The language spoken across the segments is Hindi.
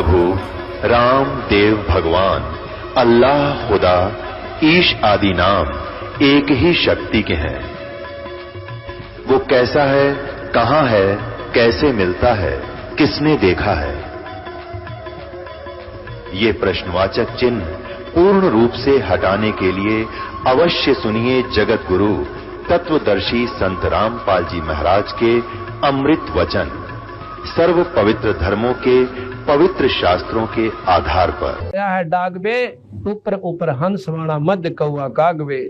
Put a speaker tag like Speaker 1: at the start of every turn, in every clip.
Speaker 1: प्रभु राम देव भगवान अल्लाह खुदा ईश आदि नाम एक ही शक्ति के हैं। वो कैसा है, कहां है, कैसे मिलता है, किसने देखा है? ये प्रश्नवाचक चिन्ह पूर्ण रूप से हटाने के लिए अवश्य सुनिए जगत गुरु तत्वदर्शी संत रामपाल जी महाराज के अमृत वचन, सर्व पवित्र धर्मों के पवित्र शास्त्रों के आधार पर।
Speaker 2: क्या है डागवे ऊपर ऊपर हंस वाणा मध्य कौआ कागवे,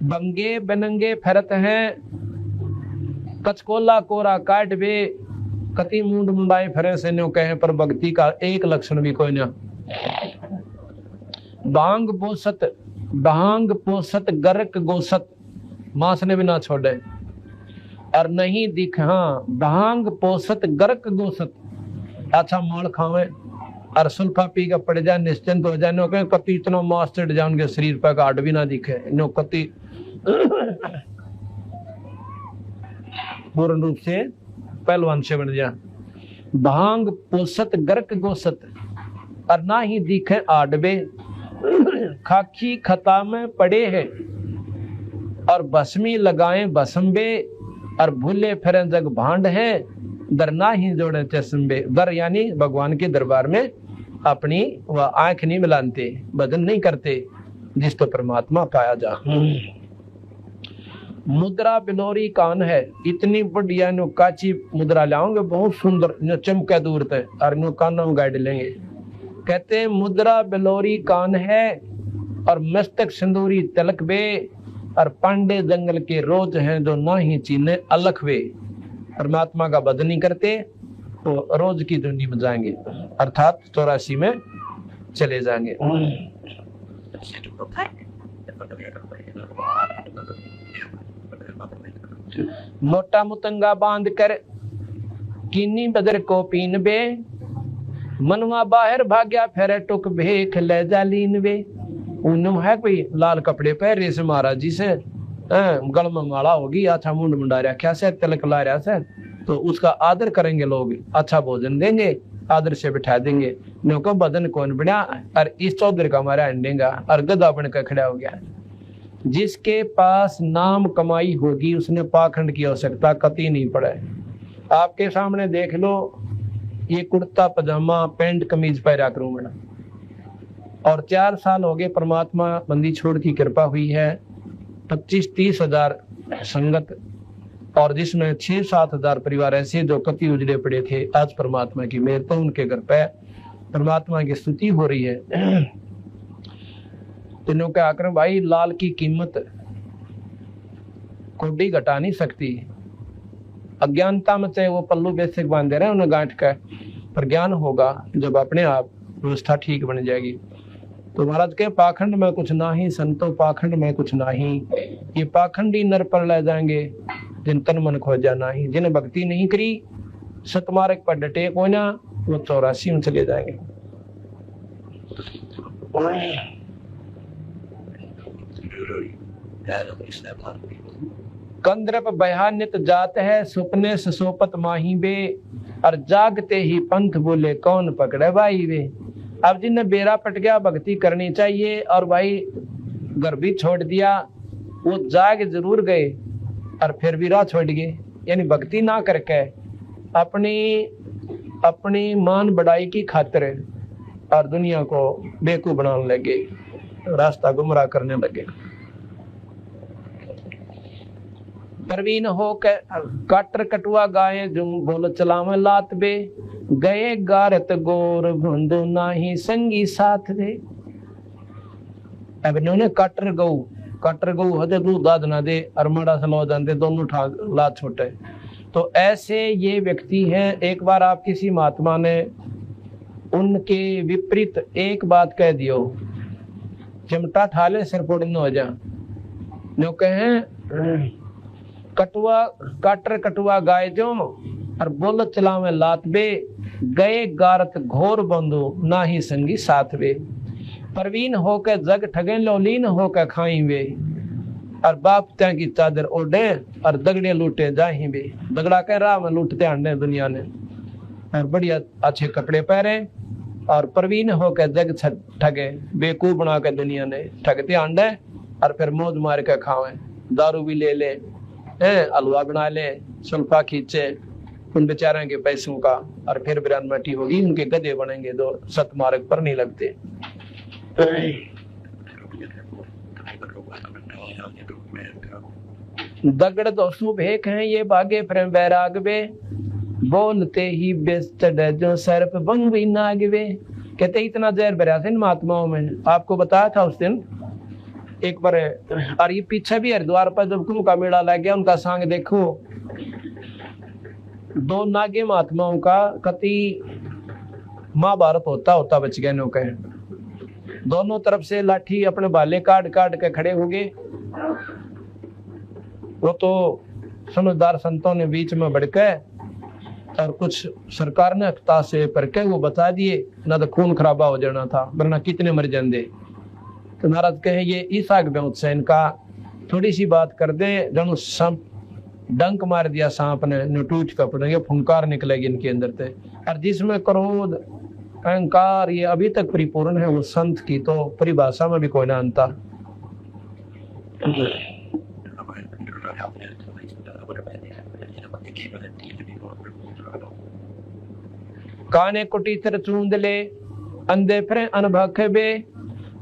Speaker 2: बंगे बनंगे फरत हैं कचकोला कोरा काटवे, कति मुंड मुंडाई फरे से न्यों कहे पर भक्ति का एक लक्षण भी कोई ना। भांग पोसत गरक गोसत, मांस ने भी ना छोड़े और नहीं दिख। हाँ, भांग पोसत गरक गोसत, अच्छा माल खावे और सुल्फा पी के पड़ जाए निश्चिंत हो जाए। नो कहे कति इतना मांस चढ़ जाए उनके शरीर पर गाढ़ भी ना दिखे। नो कति पूर्ण रूप से पहलवान से बन जा। भांग पोसत गरक गोसत और ना ही दिखे आडबे, खाकी खता में पड़े हैं और भस्मी लगाए भस्मबे, और भूले फिरे जग भांड है दर ना ही जोड़े चश्मे। दर यानी भगवान के दरबार में अपनी वह आंख नहीं मिलाते, बदन नहीं करते, जिस तो परमात्मा पाया जा। मुद्रा बिलोरी कान है, इतनी बढ़िया नो काची मुद्रा लाओगे बहुत सुंदर, नो चमके दूर तक और नो कानों में गाइड लेंगे। कहते हैं मुद्रा बिलोरी कान है और मस्तक सिंदूरी तिलक वे, और पांडे जंगल के रोज हैं जो ना ही चीने अलख वे। परमात्मा का भजन नहीं करते तो रोज की धुनी में जाएंगे, अर्थात 84 में चले जाएंगे। मोटा मुतंगा बांध कर किन्नी बदर को पीन बे, मनवा बाहर भाग्या फेरे टुक भेख ले जालीन वे। उन्होंने है कोई लाल कपड़े पहरे से महाराज जी से गल में माला होगी, अच्छा मुंड मुंडा रखा से, तिलक ला रहा से, तो उसका आदर करेंगे लोग, अच्छा भोजन देंगे, आदर से बिठा देंगे। नो को बदन कौन बना और इस चौधरी का हमारा अंडेगा और गदा बन कर खड़ा हो गया। जिसके पास नाम कमाई होगी उसने पाखंड की आवश्यकता कतई नहीं पड़े। आपके सामने देख लो, ये कुर्ता पजामा पैंट कमीज पहरा करूं मैं, और 4 साल हो गए परमात्मा बंदी छोड़ की कृपा हुई है। 25-30 हजार संगत, और जिसमें 6-7 हजार परिवार ऐसे जो कति उजड़े पड़े थे। आज परमात्मा की मेहर, तो उनके घर पे परमात्मा की स्तुति हो रही है। तीनों के आकर भाई लाल की कीमत कोडी घटा नहीं सकती। अज्ञानता में चाहे वो पल्लू बेसिक बांधे रहे उन्हें गांठ का, पर ज्ञान होगा जब अपने आप व्यवस्था ठीक बन जाएगी। तो महाराज के पाखंड में कुछ ना ही, संतो पाखंड में कुछ ना ही। ये पाखंडी नर पर ले जाएंगे जिन तन मन खोजा नहीं, जिन्हें भक्ति नहीं करी सतमार्ग पर डटे को ना, वो 84 में चले जाएंगे। कंद्रप बयानित जात है सुपने से सोपत माही बे, और जागते ही पंथ बोले कौन पकड़े भाई वे। अब जिन्हें बेरा पट गया भक्ति करनी चाहिए और भाई घर भी छोड़ दिया, वो जाग जरूर गए और फिर भी राह छोड़ गए, यानी भक्ति ना करके अपनी मान बढ़ाई की खातिर और दुनिया को बेवकूफ बनाने लगे, रास्ता गुमराह करने लगे। प्रवीण हो के काटर कटुआ गाये जो बोल चलावे लात बे, गए गारत गोर भंदो नाही संगी साथ दे। अब इन्होंने काटर गऊ हदे दूध दाद ना दे और मड़ा से लो जाते दोनों उठा लात छोटे। तो ऐसे ये व्यक्ति हैं। एक बार आप किसी महात्मा ने उनके विपरीत एक बात कह दियो, चिमटा ठाले सिर फोड़ हो जा। जो कहें काटर कटुआ गाय जो और बोल चलावे लात बे, गए गारत घोर बंधु ना ही संगी साथ वे। प्रवीण होकर जग ठगे लोलीन होकर खाई वे, और बाप त्या की चादर ओढ़े और दगड़े लूटे जाही वे। दगड़ा कह रहा मैं लूटते अंडे दुनिया ने। और बढ़िया अच्छे कपड़े पहने और प्रवीण होकर जग ठगे, बेवकूफ बना के दुनिया ने ठगते आंडे और फिर मौज मार के खावे, दारू भी ले ले, हलवा बना ले, सुल्फा खींचे उन बेचारों के पैसों का, और फिर बिरान मटी होगी, उनके गधे बनेंगे, दो सतमार्ग पर नहीं लगते। दगड़ दोस्तों भेक हैं ये भागे प्रेम वैराग वे, बोलते ही बेस्ट जो सर्प बंग भी नाग वे। कहते इतना जहर भरा था इन महात्माओं में, आपको बताया था उस दिन एक बार। और ये पीछे भी हरिद्वार पर जब कुंभ का मेला लग गया, उनका सांग देखो, दो नागे महात्माओं का कति महाभारत होता होता बच गए नौके। दोनों तरफ से लाठी अपने भाले काट काट के खड़े हो गए। वो तो समझदार संतों ने बीच में भड़के और कुछ सरकार ने अख्ता से परके वो बता दिए, ना तो खून खराबा हो जाना था, वरना कितने मर जाते। तो महाराज कहे ये ईसा से इनका थोड़ी सी बात कर दे, जन सांप डंक मार दिया सांप ने, टूट का पड़ेंगे, फुंकार निकलेगी इनके अंदर से। और जिसमें क्रोध अहंकार ये अभी तक परिपूर्ण है, वो संत की तो परिभाषा में भी कोई ना अंता। काने कुटी तर चूंद ले, अंधे फिर अनभख बे,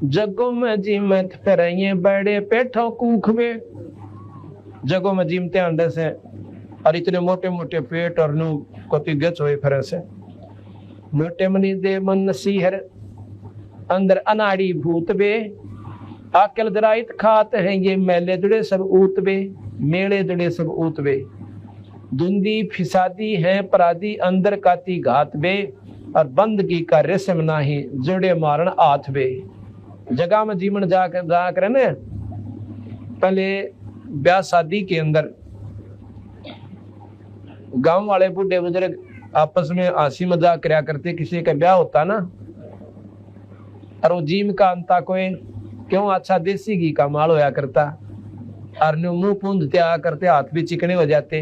Speaker 2: जगो में जीमत फिर ये बड़े पेठों कूख बे। जगो में जीमते अंडे से, और इतने मोटे मोटे पेट और नु कोती गच हुए फिर से। मोटे मनी दे मन सीहर, अंदर अनाड़ी भूत बे, आकल दराइत खात हैं ये मेले जुड़े सब ऊत बे, मेले जुड़े सब ऊत बे। धुंधी फिसादी है पराधी, अंदर काती घात बे, और बंदगी का रेशम नाही, जुड़े मारण आथ बे। जगह में जीवन जाकर ने पहले ब्याह शादी के अंदर गांव वाले बूढ़े बुजुर्ग आपस में हंसी मजाक करया करते, किसी का ब्याह होता ना, और वो जीम का अंता कोई क्यों अच्छा देसी घी का माल होया करता, और मुंह पूंजते आ करते, हाथ भी चिकने हो जाते।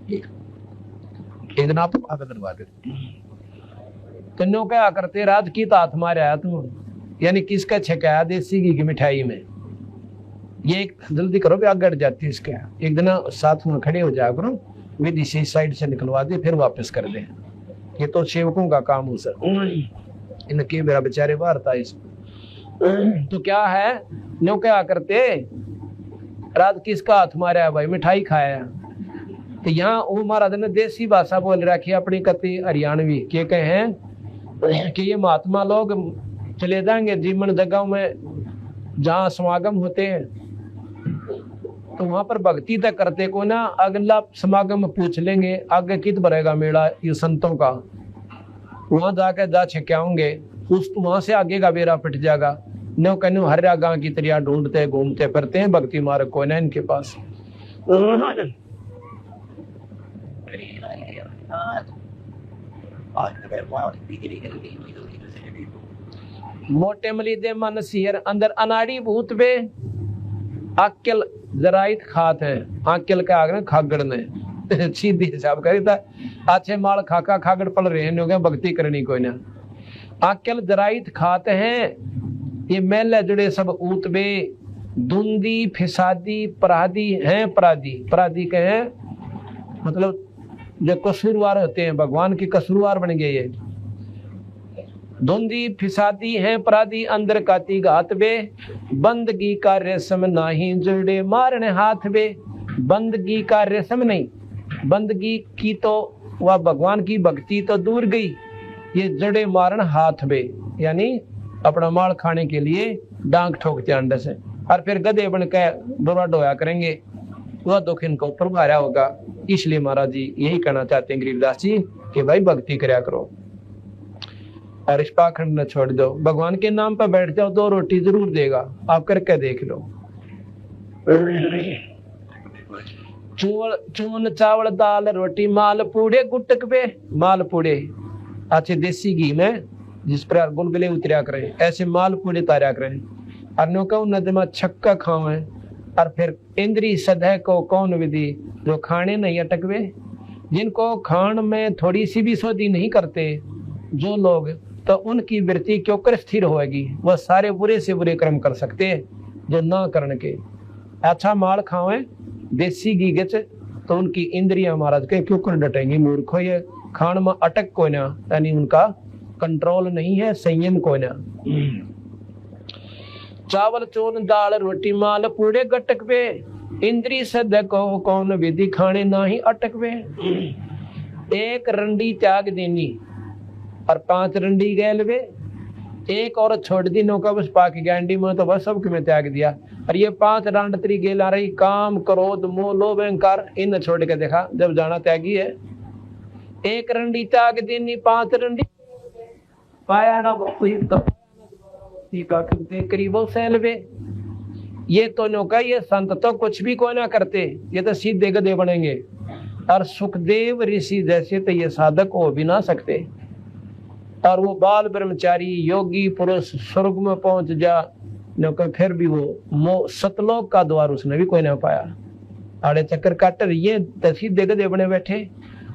Speaker 2: एक दिन आप कन्नो क्या करते, रात की तो हाथ मारे आया तुम, यानी किसका छकाया देसी घी की मिठाई में, ये एक जल्दी करो भी आग गड़ जाती है इसके। एक दिन साथ में खड़े हो जाया करो, विधि से साइड से निकलवा दे फिर वापस कर दे, ये तो सेवकों का काम हो सर, इनके मेरा बेचारे बाहर था इस। तो क्या है नो क्या करते, रात किसका हाथ मारा भाई, मिठाई खाया। तो यहाँ वो महाराज ने देसी भाषा बोल रखी अपनी कति हरियाणवी, के कहे कि ये महात्मा लोग चले जाएंगे जीवन जगहों में जहाँ समागम होते हैं, तो वहां पर भक्ति तक करते को ना, अगला समागम में पूछ लेंगे आगे कित भरेगा मेला ये संतों का, वहां जाके जा छिकाओगे, उस वहां से आगे का बेरा पिट जाएगा। नो कहने हर गांव की तरिया ढूंढते घूमते फिरते हैं, भक्ति मार्ग कोई ना इनके पास। मोटे मली दे मन सियर, अंदर अनाड़ी भूत बे, आकल जराइत खात है, आकल का आगे खागड़ ने सीधी हिसाब करी था, अच्छे माल खाका खागड़ पड़ रहे हैं, भक्ति करनी कोई ना। आकल जराइत खात हैं ये मेले जुड़े सब ऊत बे, धुंधी फिसादी पराधी हैं, पराधी के हैं मतलब जो कसूरवार होते हैं, भगवान के कसूरवार बन गए ये। धुंधी फिसादी हैं पराधी, अंदर काती घात बे, बंदगी का रेशम नाही, जुड़े मारने हाथ बे। बंदगी का रेशम नहीं, बंदगी की तो वह भगवान की भक्ति तो दूर गई, ये जड़े मारन हाथ बे, यानी अपना माल खाने के लिए डांग ठोकते अंडे से, और फिर गधे बन के डोरा डोया करेंगे, वह दुख इनको ऊपर भारा होगा। इसलिए महाराज जी यही कहना चाहते हैं गरीबदास जी कि भाई भक्ति करया करो और इस पाखंड न छोड़ दो, भगवान के नाम पर बैठ जाओ, 2 रोटी जरूर देगा, आप करके देख लो। चून चावल दाल रोटी माल पूड़े गुटक पे, माल पूड़े अच्छे देसी घी में जिस पर गुलगुले उतरिया करें, ऐसे माल पूड़े तारा करें। अन्यों का नद में छक्का खावे, और फिर इंद्री सदह को कौन विधि, जो खाने नहीं अटकवे, जिनको खान में थोड़ी सी भी सोधी नहीं करते जो लोग, तो उनकी वृत्ति क्यों कर स्थिर होगी, वह सारे बुरे से बुरे कर्म कर सकते हैं जो ना करने के। अच्छा माल खावे देसी घी गच तो उनकी इंद्रियां महाराज के क्यों कर डटेंगी, मूर्ख हो, ये खान में अटक को ना, यानी उनका कंट्रोल नहीं है, संयम को ना। चावल चून दाल रोटी माल पूरे गटक पे, इंद्री सद को कौन विधि, खाने ना ही अटक पे। एक रंडी त्याग देनी और 5 रंडी गैल वे, एक और छोड़ दी नौका बस पाक गैंडी में, तो बस सबके में त्याग दिया। और ये 5 रांडतरी गेल आ रही, काम क्रोध मोह लोभ अहंकार, इन छोड़ के देखा जब जाना त्यागी है। एक रंडी त्याग देनी 5 रंडी पाया ना करीबो सैलवे। ये तो नौका, ये संत तो कुछ भी कोई ना करते, ये तो सीधे गधे बनेंगे। और सुखदेव ऋषि जैसे तो ये साधक हो भी ना सकते। और वो बाल ब्रह्मचारी योगी पुरुष स्वर्ग में पहुंच जा नौका, फिर भी वो सतलोक का द्वार उसने भी कोई ना पाया। आड़े चक्कर काटर ये सीधे गधे बने बैठे,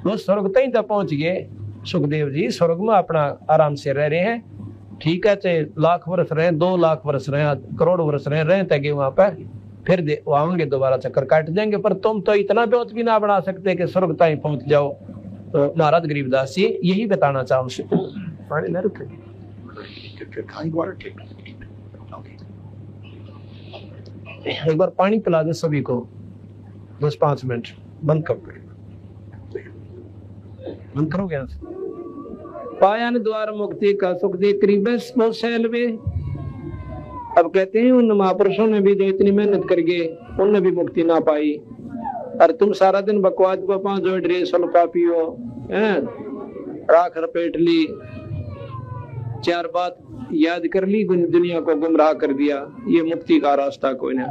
Speaker 2: वो स्वर्ग तक तो पहुंच गए। सुखदेव जी स्वर्ग में अपना आराम से रह रहे हैं, ठीक है, चाहे लाख वर्ष रहे, 2 लाख वर्ष रहे, करोड़ वर्ष रहे तक वहां पर, फिर आएंगे दोबारा चक्कर काट जाएंगे। पर तुम तो इतना ब्योत भी ना बना सकते कि स्वर्ग तक पहुंच जाओ। तो नारद गरीबदास जी यही बताना चाहूँ। एक बार पानी पिला दे सभी को, 10-5 मिनट बंद करो, बंद करो क्या। पायन द्वार मुक्ति का सुख दे करीब सैलवे। अब कहते हैं उन महापुरुषों ने भी जो इतनी मेहनत कर गए, उनने भी मुक्ति ना पाई। और तुम सारा दिन बकवास बपा जो ड्रेस पियो, राख रपेट ली, 4 बात याद कर ली, दुनिया को गुमराह कर दिया। ये मुक्ति का रास्ता कोई ना।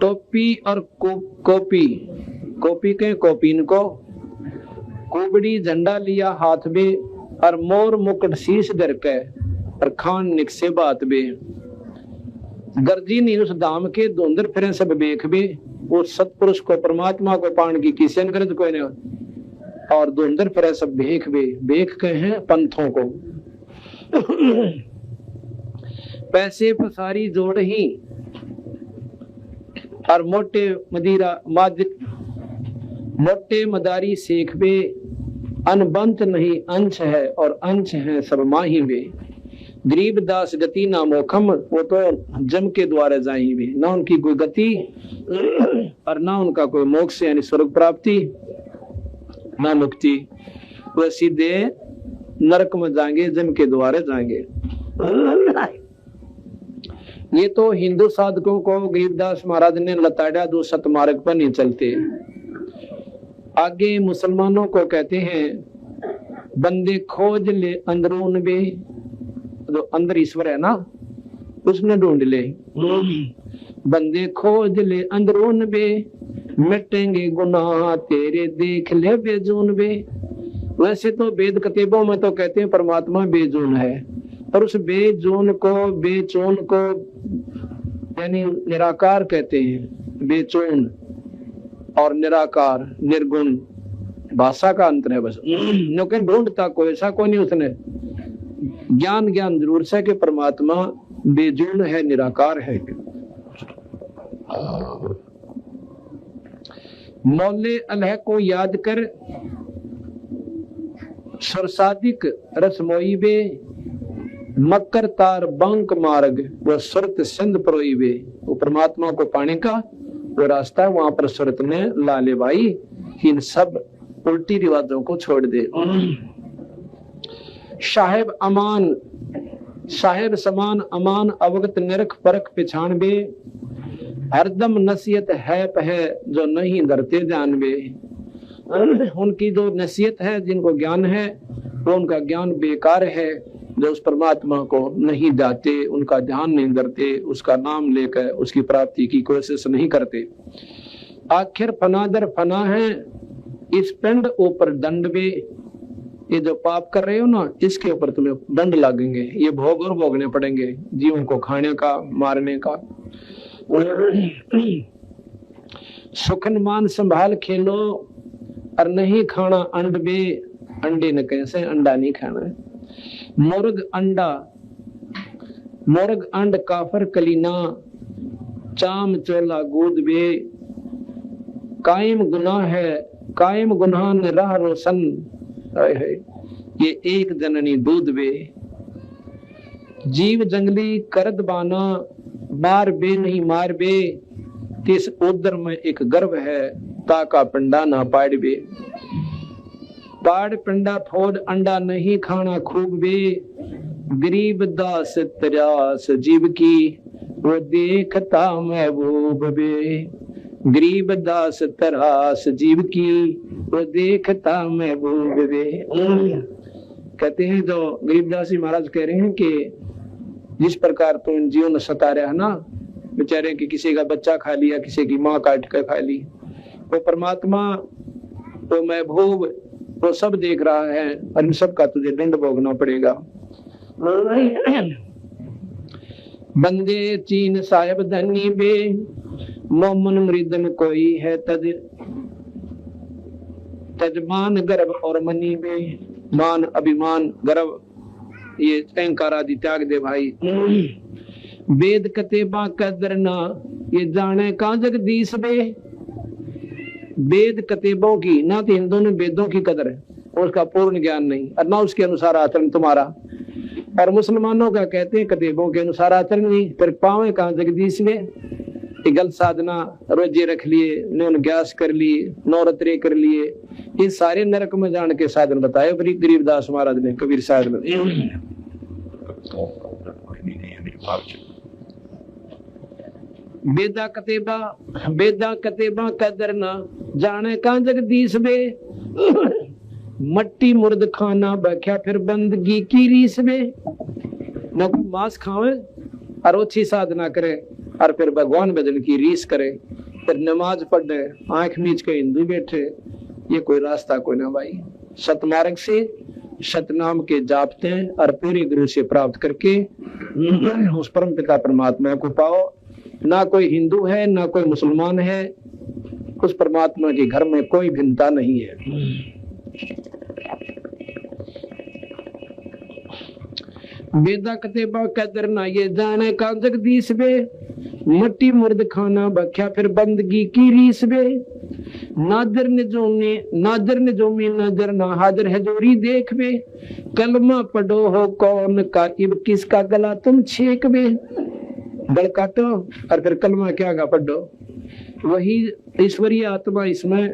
Speaker 2: टोपी और कॉपी, कॉपी के कॉपीन को, कुबड़ी झंडा लिया हाथ में, और मोर मुकुट शीश धर के, और खान निकसे बात बे। गर्जी नहीं उस धाम के धुंधर फिरे सब बेख बे। वो सतपुरुष को परमात्मा को पान की किसी गरज कोई नहीं, और धुंधर फिरे सब बेख बे। बेख के हैं पंथों को। पैसे पसारी जोड़ ही, और मोटे मदिरा मोटे मदारी सेख बे। अनबंत नहीं अंश है, और अंश है सब माही बे। गरीब दास गति ना मोखम, वो तो जम के द्वारा जाही बे। ना उनकी कोई गति और ना उनका कोई मोक्ष यानी स्वर्ग प्राप्ति, ना मुक्ति। वह सीधे नरक में जाएंगे, जम के द्वारा जाएंगे। ये तो हिंदू साधकों को गरीबदास महाराज ने लताड़ा, दो सतमार्ग पर नहीं चलते। आगे मुसलमानों को कहते हैं बंदे खोज ले अंदरून बे, तो अंदर ईश्वर है ना, उसने ढूंढ ले। बंदे खोज ले अंदरून बे, मिटेंगे गुनाह तेरे देख ले बेजून बे। वैसे तो वेद कतेबों में तो कहते हैं परमात्मा बेजून है, और उस बेजून को बेचून को यानी निराकार कहते हैं। बेचून और निराकार निर्गुण भाषा का अंतर है बस। लेकिन ढूंढता कोई ऐसा कोई नहीं, उसने ज्ञान जरूर से कि परमात्मा बेजून है, निराकार है। मौले अलह को याद कर सरसादिक रसमोई बे। मकर तार बंक मार्ग वो सुरत सिंध प्रोई बे। वो परमात्मा को पाने का वो रास्ता है, वहां पर सुरत ने लाले भाई इन सब उल्टी रिवाजों को छोड़ दे। साहेब अमान साहेब समान अमान अवगत निरख परख पिछान बे। हरदम नसीहत है पह जो नहीं डरते जान बे। उनकी जो नसीहत है, जिनको ज्ञान है, वो उनका ज्ञान बेकार है। जो उस परमात्मा को नहीं जाते, उनका ध्यान नहीं करते, उसका नाम लेकर उसकी प्राप्ति की कोशिश नहीं करते। आखिर फनादर फना है इस पिंड ऊपर दंड बे। ये जो पाप कर रहे हो ना, इसके ऊपर तुम्हें दंड लगेंगे, ये भोग और भोगने पड़ेंगे, जीवन को खाने का, मारने का। सुखन मान संभाल खेलो, और नहीं खाना अंड बे, अंडे न कैसे, अंडा नहीं खाना है। मुर्ग अंडा, मुर्ग अंड काफर कलीना, चाम चोला गोद बे, कायम गुनाह है, कायम गुनाह न राह रोशन है, ये एक जननी दूध बे। जीव जंगली करद बाना, मार बे नहीं मार बे, तिस उदर में एक गर्भ है, ताका पिंडा ना पाड़ बे। पाड़ पिंडा फोड़ अंडा नहीं खाना खूब बे, गरीब दास तरास जीव की, वो देखता महबूब बे। गरीब दास तरास जीव की, वो देखता महबूब बे। कहते हैं जो गरीबदास जी महाराज कह रहे हैं कि जिस प्रकार तो इन जीवन सता रहा है ना, बेचारे कि किसी का बच्चा खा लिया, किसी की माँ काट कर खा ली, वो परमात्मा, वो महबूब, वो सब देख रहा है, और इन सब का तुझे दंड भोगना पड़ेगा। बंदे चीन साहेब धनी बे, मोमन मृदन कोई है तज, तजमान गर्भ और मनी बे। मान अभिमान गर्भ ये अहंकार आदि त्याग दे भाई। वेद कतेबा कदरना, ये जाने का जगदीश बे। वेद कतेबों की, ना तो हिंदू ने वेदों की कदर है, उसका पूर्ण ज्ञान नहीं, और ना उसके अनुसार आचरण तुम्हारा। और मुसलमानों का कहते हैं कतेबों के अनुसार आचरण नहीं, फिर पावे कहाँ जगदीश में। गलत साधना रोजे रख लिए, नौन ग्यास कर लिए, नौरत्रे कर लिए, ये सारे नरक में जान के साधन बताए गरीबदास महाराज ने, कबीर साहब ने। बेदा कतेबा कदरना, जाने का जगदीश बे। मट्टी मुर्द खाना बख्या फिर बंदगी की रीस में। न कोई मांस खावे और अच्छी साधना करे, और फिर भगवान भजन की रीस करे, फिर नमाज पढ़े, आंख मीच के हिंदू बैठे, ये कोई रास्ता कोई ना भाई। सतमार्ग से सतनाम के जापते हैं और पूरी गुरु से प्राप्त करके उस परम पिता परमात्मा को पाओ। ना कोई हिंदू है, ना कोई मुसलमान है, उस परमात्मा के घर में कोई भिन्नता नहीं है। वेदा कतेबा कदरना, ये जाने का जगदीश बे। मट्टी मुर्द खाना बख्या फिर बंदगी की रीस बे। नादर ने जो में नजर ना हाजिर है जोरी देख बे। कलमा पढ़ो हो कौन का, इब किसका गला तुम छेक बे। गल काटो और फिर कलमा क्या का पढ़ो, वही ईश्वरीय आत्मा इसमें,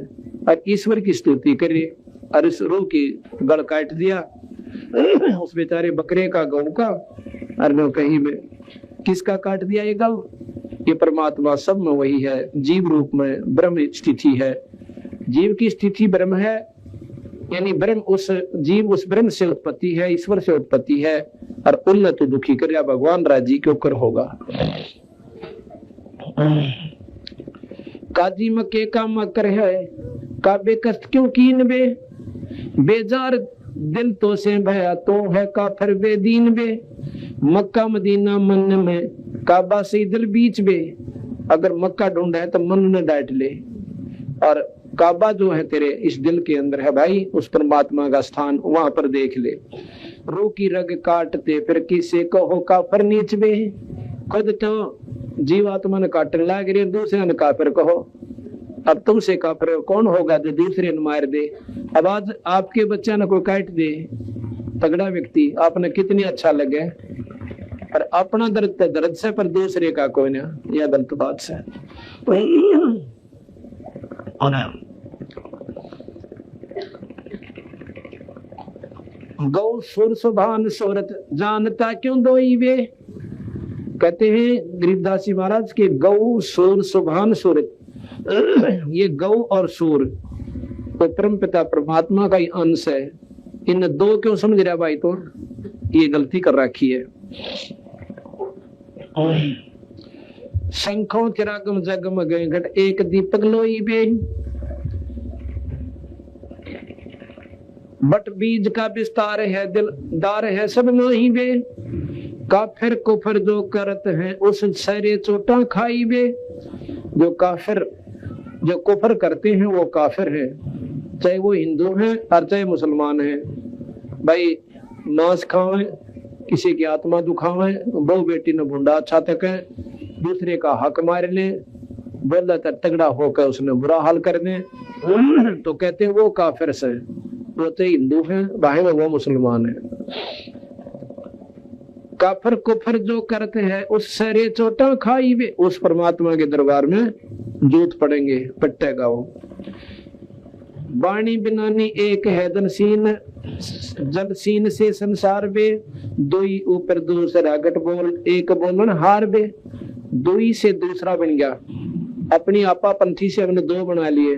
Speaker 2: और ईश्वर की स्तुति करे, और इस रूह की गल काट दिया उस बेचारे बकरे का, गौ का, और न कहीं में किसका काट दिया ये गौ। ये परमात्मा सब में वही है, जीव रूप में ब्रह्म स्थिति है। जीव की स्थिति ब्रह्म है, यानी ब्रह्म उस जीव उस ब्रह्म से उत्पत्ति है, ईश्वर से उत्पत्ति है, और उन्नत दुखी कर भगवान राजी के ऊपर होगा। काजी मके का मकर है, काबे कष्ट क्यों कीन बे। बेजार दिल तो से भया तो है काफर बेदीन बे। मक्का मदीना मन में, काबा से दिल बीच बे। अगर मक्का ढूंढा है तो मन में डांट ले, और काबा जो है तेरे इस दिल के अंदर है भाई, उस परमात्मा का स्थान वहां पर देख ले। रूह की रग काटते फिर किसे कहो काफर नीच बे। खुद तो जीवात्मा ने काटने लग रही, दूसरे ने काफिर कहो। अब तुमसे काफिर कौन होगा जो दूसरे ने मार दे। अब आज आपके बच्चा ने कोई काट दे, तगड़ा व्यक्ति, आपने कितनी अच्छा लगे, पर अपना दर्द से, पर दूसरे का कोई ना, यह गलत बात से। गौ सुर सुभान सूरत, जानता क्यों दोई वे। कहते हैं गरीबदास जी महाराज के गौ सुर सुभान सूरत, ये गौ और सूर तो परम पिता परमात्मा का ही अंश है। इन दो क्यों समझ रहा भाई, तो ये गलती कर रखी है। शंखों चिरागम जगमग घट, एक दीपक लोई बे। बट बीज का विस्तार है, दिलदार है सब नहीं वे। काफिर कुफर जो करत हैं उस सारे चोटा खाई वे। जो काफिर जो कुफर करते हैं वो काफिर है, चाहे वो हिंदू हैं और चाहे मुसलमान हैं। भाई मांस खावे, किसी की आत्मा दुखावे, बहु बेटी ने भुंडा अच्छा तक है, दूसरे का हक मार ले, बोला तगड़ा होकर उसने बुरा हाल कर दे, तो कहते हैं वो काफिर से। वो तो हिंदू है, भाई वो मुसलमान है। काफिर कुफर जो करते हैं उस सरे चोटा खाई वे। उस परमात्मा के दरबार में जूत पड़ेंगे, पट्टेगा वो। वाणी बिनानी एक है धनसीन, जल सीन से संसार वे। दुई ऊपर दूसरा घट बोल, एक बोलन हार वे। दुई से दूसरा बन गया, अपनी आपा पंथी से हमने दो बना लिए।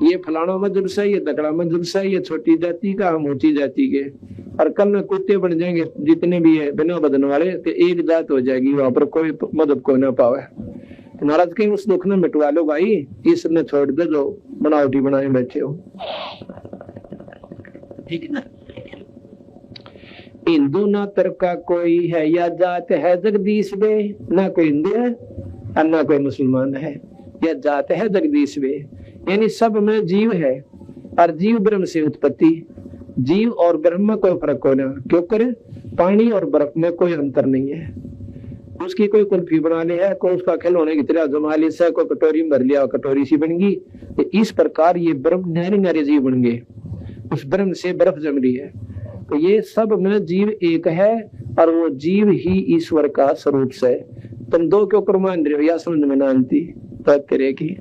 Speaker 2: ये फलाना मजहब से, ये दकड़ा मजहब से, ये छोटी जाति का, हम ऊंची जाति के। और कल में कुत्ते बन जाएंगे जितने भी है बिना बदन वाले, तो एक जात हो जाएगी, वहां पर कोई मदद को न पावे। नाराज कहीं उस दुख ने मिटवा लो भाई, इसने छोड़ दे जो बनावटी बनाए बैठे हो। ठीक है ना। हिंदू ना तरका कोई है या जात है जगदीश वे। ना कोई हिंदू है और ना कोई मुसलमान है, या जात है जगदीश वे। यानी सब में जीव है और जीव ब्रह्म से उत्पत्ति। जीव और ब्रह्म में कोई फर्क होना, क्यों करे? पानी और बर्फ में कोई अंतर नहीं है। उसकी कोई कुल्फी बना ली है, कोई उसका खिलौने की तरह जमा ली से, कोई कटोरी में भर लिया कटोरी सी बन गई। तो इस प्रकार ये ब्रह्म नारे नारे जीव बन गए, उस ब्रह्म से बर्फ जम रही है। तो ये सब में जीव एक है और वो जीव ही ईश्वर का स्वरूप से। तुम दो के ऊपर मान रहे हो या समझ में ना आती बात करेगी।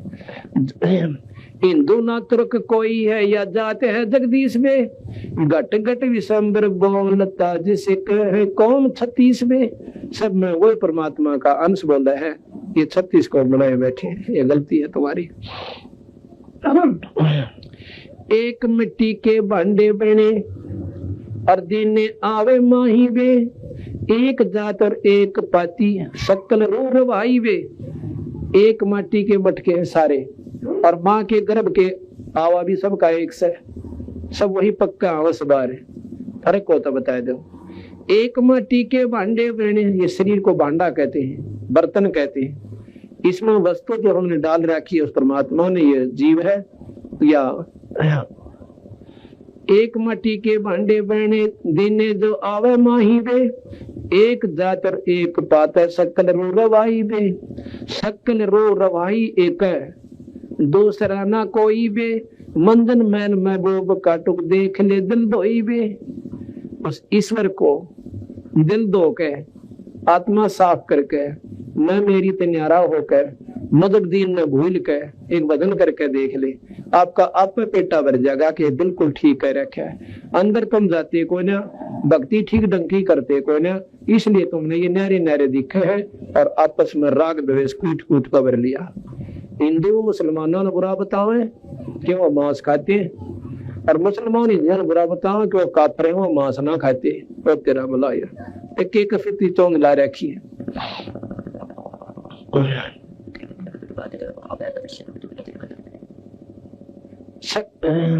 Speaker 2: हिंदू ना तुर्क कोई है या जाते है जगदीश में। घट घट विशंबर बोलता जिसे कहे कौन 36 में। सब में वही परमात्मा का अंश बोल रहा है। ये 36 को बनाए बैठे, ये गलती है तुम्हारी। एक मिट्टी के भांडे बने और दिन आवे माही वे। एक जात और एक पाती शक्ल रो रवाई वे। एक माटी के मटके हैं सारे, और माँ के गर्भ के आवा भी सबका एक से, सब वही पक्का आवस बार है। फर्क होता बता दो। एक माटी के भांडे बने, ये शरीर को भांडा कहते हैं, बर्तन कहते हैं। इसमें वस्तु जो हमने डाल रखी है उस परमात्मा ने, ये जीव है। या एक माटी के भांडे बने दिने जो आवे माही वे। एक जात और एक पात है सकल रो रवाई वे। सकल रो रवाई एक है, दूसरा ना कोई वे। मंदन मैन महबूब काटुक देख ले दिल धोई वे। उस ईश्वर को दिल धो के, आत्मा साफ करके, मैं मेरी तन्यारा होकर, मदद दीन में भूल के एक भजन करके देख ले, आपका आप पेटा भर जाएगा कि बिल्कुल ठीक है रखा है। अंदर तुम जाते को ना, भक्ति ठीक ढंग की करते को ना, इसलिए तुमने ये नारे नारे दिखे हैं और आपस में राग द्वेष कूट कूट का भर लिया। हिंदू मुसलमानों ने बुरा बतावे कि वो मांस खाते हैं, और मुसलमान हिंदू बुरा बतावे कि वो काफिर हैं, वो मांस ना खाते। वो तेरा भला यार, एक फिफ्टी चौंग ला रखी है।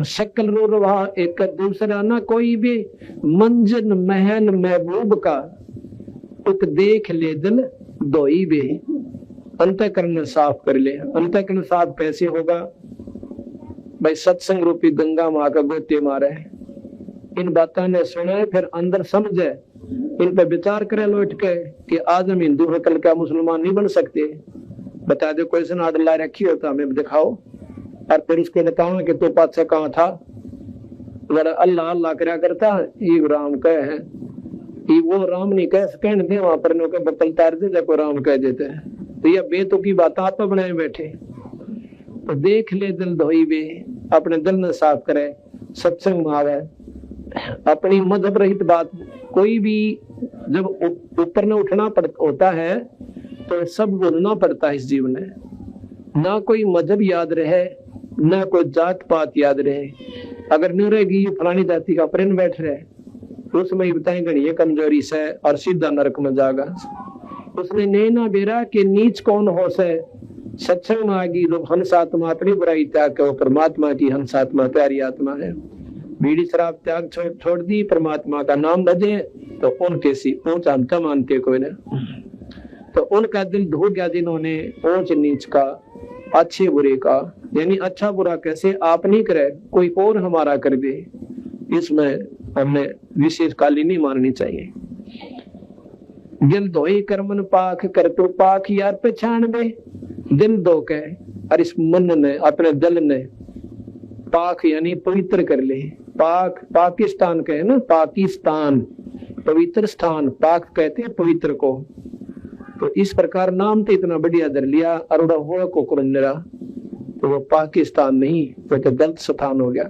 Speaker 2: शक्ल रो रहा एक दूसरा ना कोई भी। मंजन महल महबूब का तुक देख ले दिल धोई वे। अंतःकरण साफ कर ले। अंतःकरण साफ कैसे होगा भाई? सत्संग रूपी गंगा माँ का गोते मारे, इन बातों ने सुने, फिर अंदर समझे, इन पे विचार करे लौट के कि आज हम हिंदू हैं, कल क्या मुसलमान नहीं बन सकते? बता दो कोई सन आडला रखी हो तो हमें दिखाओ, और फिर उसको बताओ कि तो पातशाह कहाँ था? अल्लाह अल्लाह करा करता, ये राम कह है, ये वो राम नहीं कह सके, वहां पर बकल तार दे को राम कह देते हैं। तो ये बेतों की बात आप तो बनाए बैठे। तो देख ले दिल धोई वे, अपने दिल में साफ करे, सत्संग में आवे, अपनी मजहब रहित बात। कोई भी जब ऊपर न उठना होता है तो सब बोलना पड़ता है इस जीवन में। ना कोई मजहब याद रहे, ना कोई जात पात याद रहे। अगर नहीं रहेगी फलानी जाति का प्रेम बैठ रहे, उसमें ही बताएंगे ये कमजोरी से और सीधा नरक में जाएगा। उसने नैना बेरा के नीच कौन हो से, सत्संग आगी लोग हंस आत्मा अपनी बुराई त्याग के, वो परमात्मा की हंस आत्मा प्यारी आत्मा है। बीड़ी शराब त्याग छोड़ दी, परमात्मा का नाम बजे तो उनके सी ऊंच अंत मानते कोई ना। तो उनका दिल धो गया जिन्होंने ऊंच नीच का, अच्छे बुरे का, यानी अच्छा बुरा कैसे आप नहीं करे, कोई और हमारा कर दे, इसमें हमने विशेष काली नहीं माननी चाहिए। दिल धोई कर्मन पाख कर तो पाख यार पहचान में, दिल धो के और इस मन ने अपने दिल ने पाक यानी पवित्र कर ले। पाक पाकिस्तान कहे ना, पाकिस्तान पवित्र स्थान, पाक कहते हैं पवित्र को। तो इस प्रकार नाम तो इतना बढ़िया धर लिया अरुड़ा हुआ को कुरंजरा, तो वो पाकिस्तान नहीं तो गलत स्थान हो गया।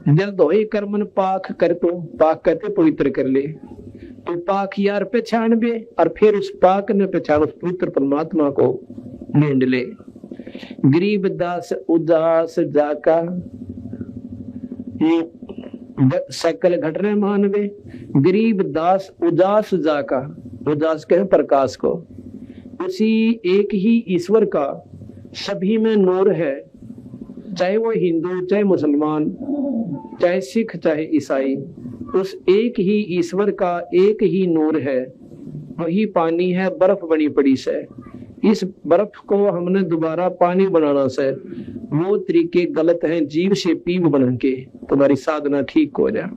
Speaker 2: दिल धोई कर्मन पाक कर तो, पाक कहते पवित्र कर ले, तो पाक यार पहचान बे, और फिर उस पाक ने पहचान उस पवित्र परमात्मा को ढूंढ ले। गरीब दास उदास जाका, सकल घटने मानवे, गरीब दास उदास जाका, उदास कहे प्रकाश को, उसी एक ही ईश्वर का सभी में नूर है, चाहे वो हिंदू चाहे मुसलमान चाहे सिख चाहे ईसाई, उस एक ही ईश्वर का एक ही नूर है, वही पानी है बर्फ बनी पड़ी से। इस बर्फ को हमने दोबारा पानी बनाना से, वो तरीके गलत हैं, जीव से पीव बना के तुम्हारी साधना ठीक हो जाए।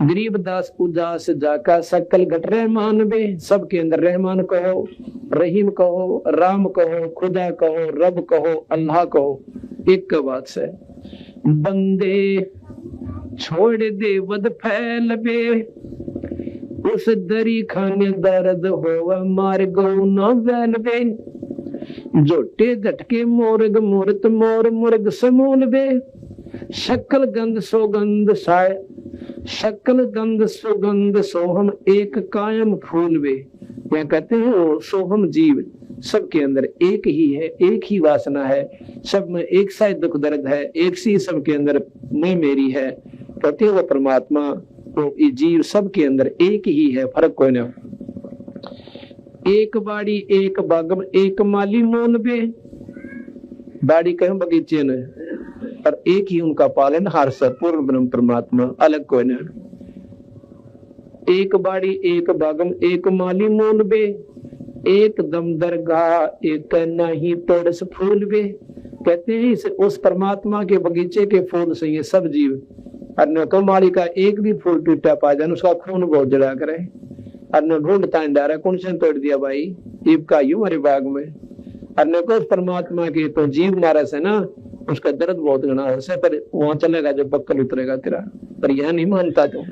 Speaker 2: गरीब दास उदास जाका, सकल घट रहमान बे, सबके अंदर रहमान कहो, रहीम कहो, राम कहो, खुदा कहो, रब कहो, अल्लाह कहो, एक बात से। बंदे छोड़ दे वद फैल बे, उस दरी खाने दर्द होवा मार गौ न वैल बे, जोटे झटके मोरग मूर्त मोर मुर्ग समूल बे, शक्ल गंध सौगंध साय, शक्ल गंध सुगंध सोहम एक कायम फूल वे। क्या कहते हैं वो सोहम जीव सबके अंदर एक ही है, एक ही वासना है, सब में एक सा दुख दर्द है, एक सी सबके अंदर मैं मेरी है, कहते हैं वो परमात्मा, तो ये जीव सबके अंदर एक ही है, फर्क कोई ना। एक बाड़ी एक बागम एक माली मोल बे, बाड़ी कहें बगीचे ने, और एक ही उनका पालन हार से पूर्ण ब्रह्म परमात्मा, अलग कोई ना। एक बाड़ी एक बागम एक माली मोल बे, एक दम दरगाह एक नहीं तोड़स फूल बे। कहते हैं इस उस परमात्मा के बगीचे के फूल से ये सब जीव, अन्य को माली का एक भी फूल टूटा पा जाए उसका खून बहुत जला करे, अन्य ढूंढता डारा कौन से तोड़ दिया भाई, जीव का यूं हमारे बाग में, अन्य को उस परमात्मा के तो जीव नारा से ना उसका दर्द बहुत गना है, पर वहां चलेगा जब बक्कल उतरेगा तेरा, पर यह नहीं मानता तो।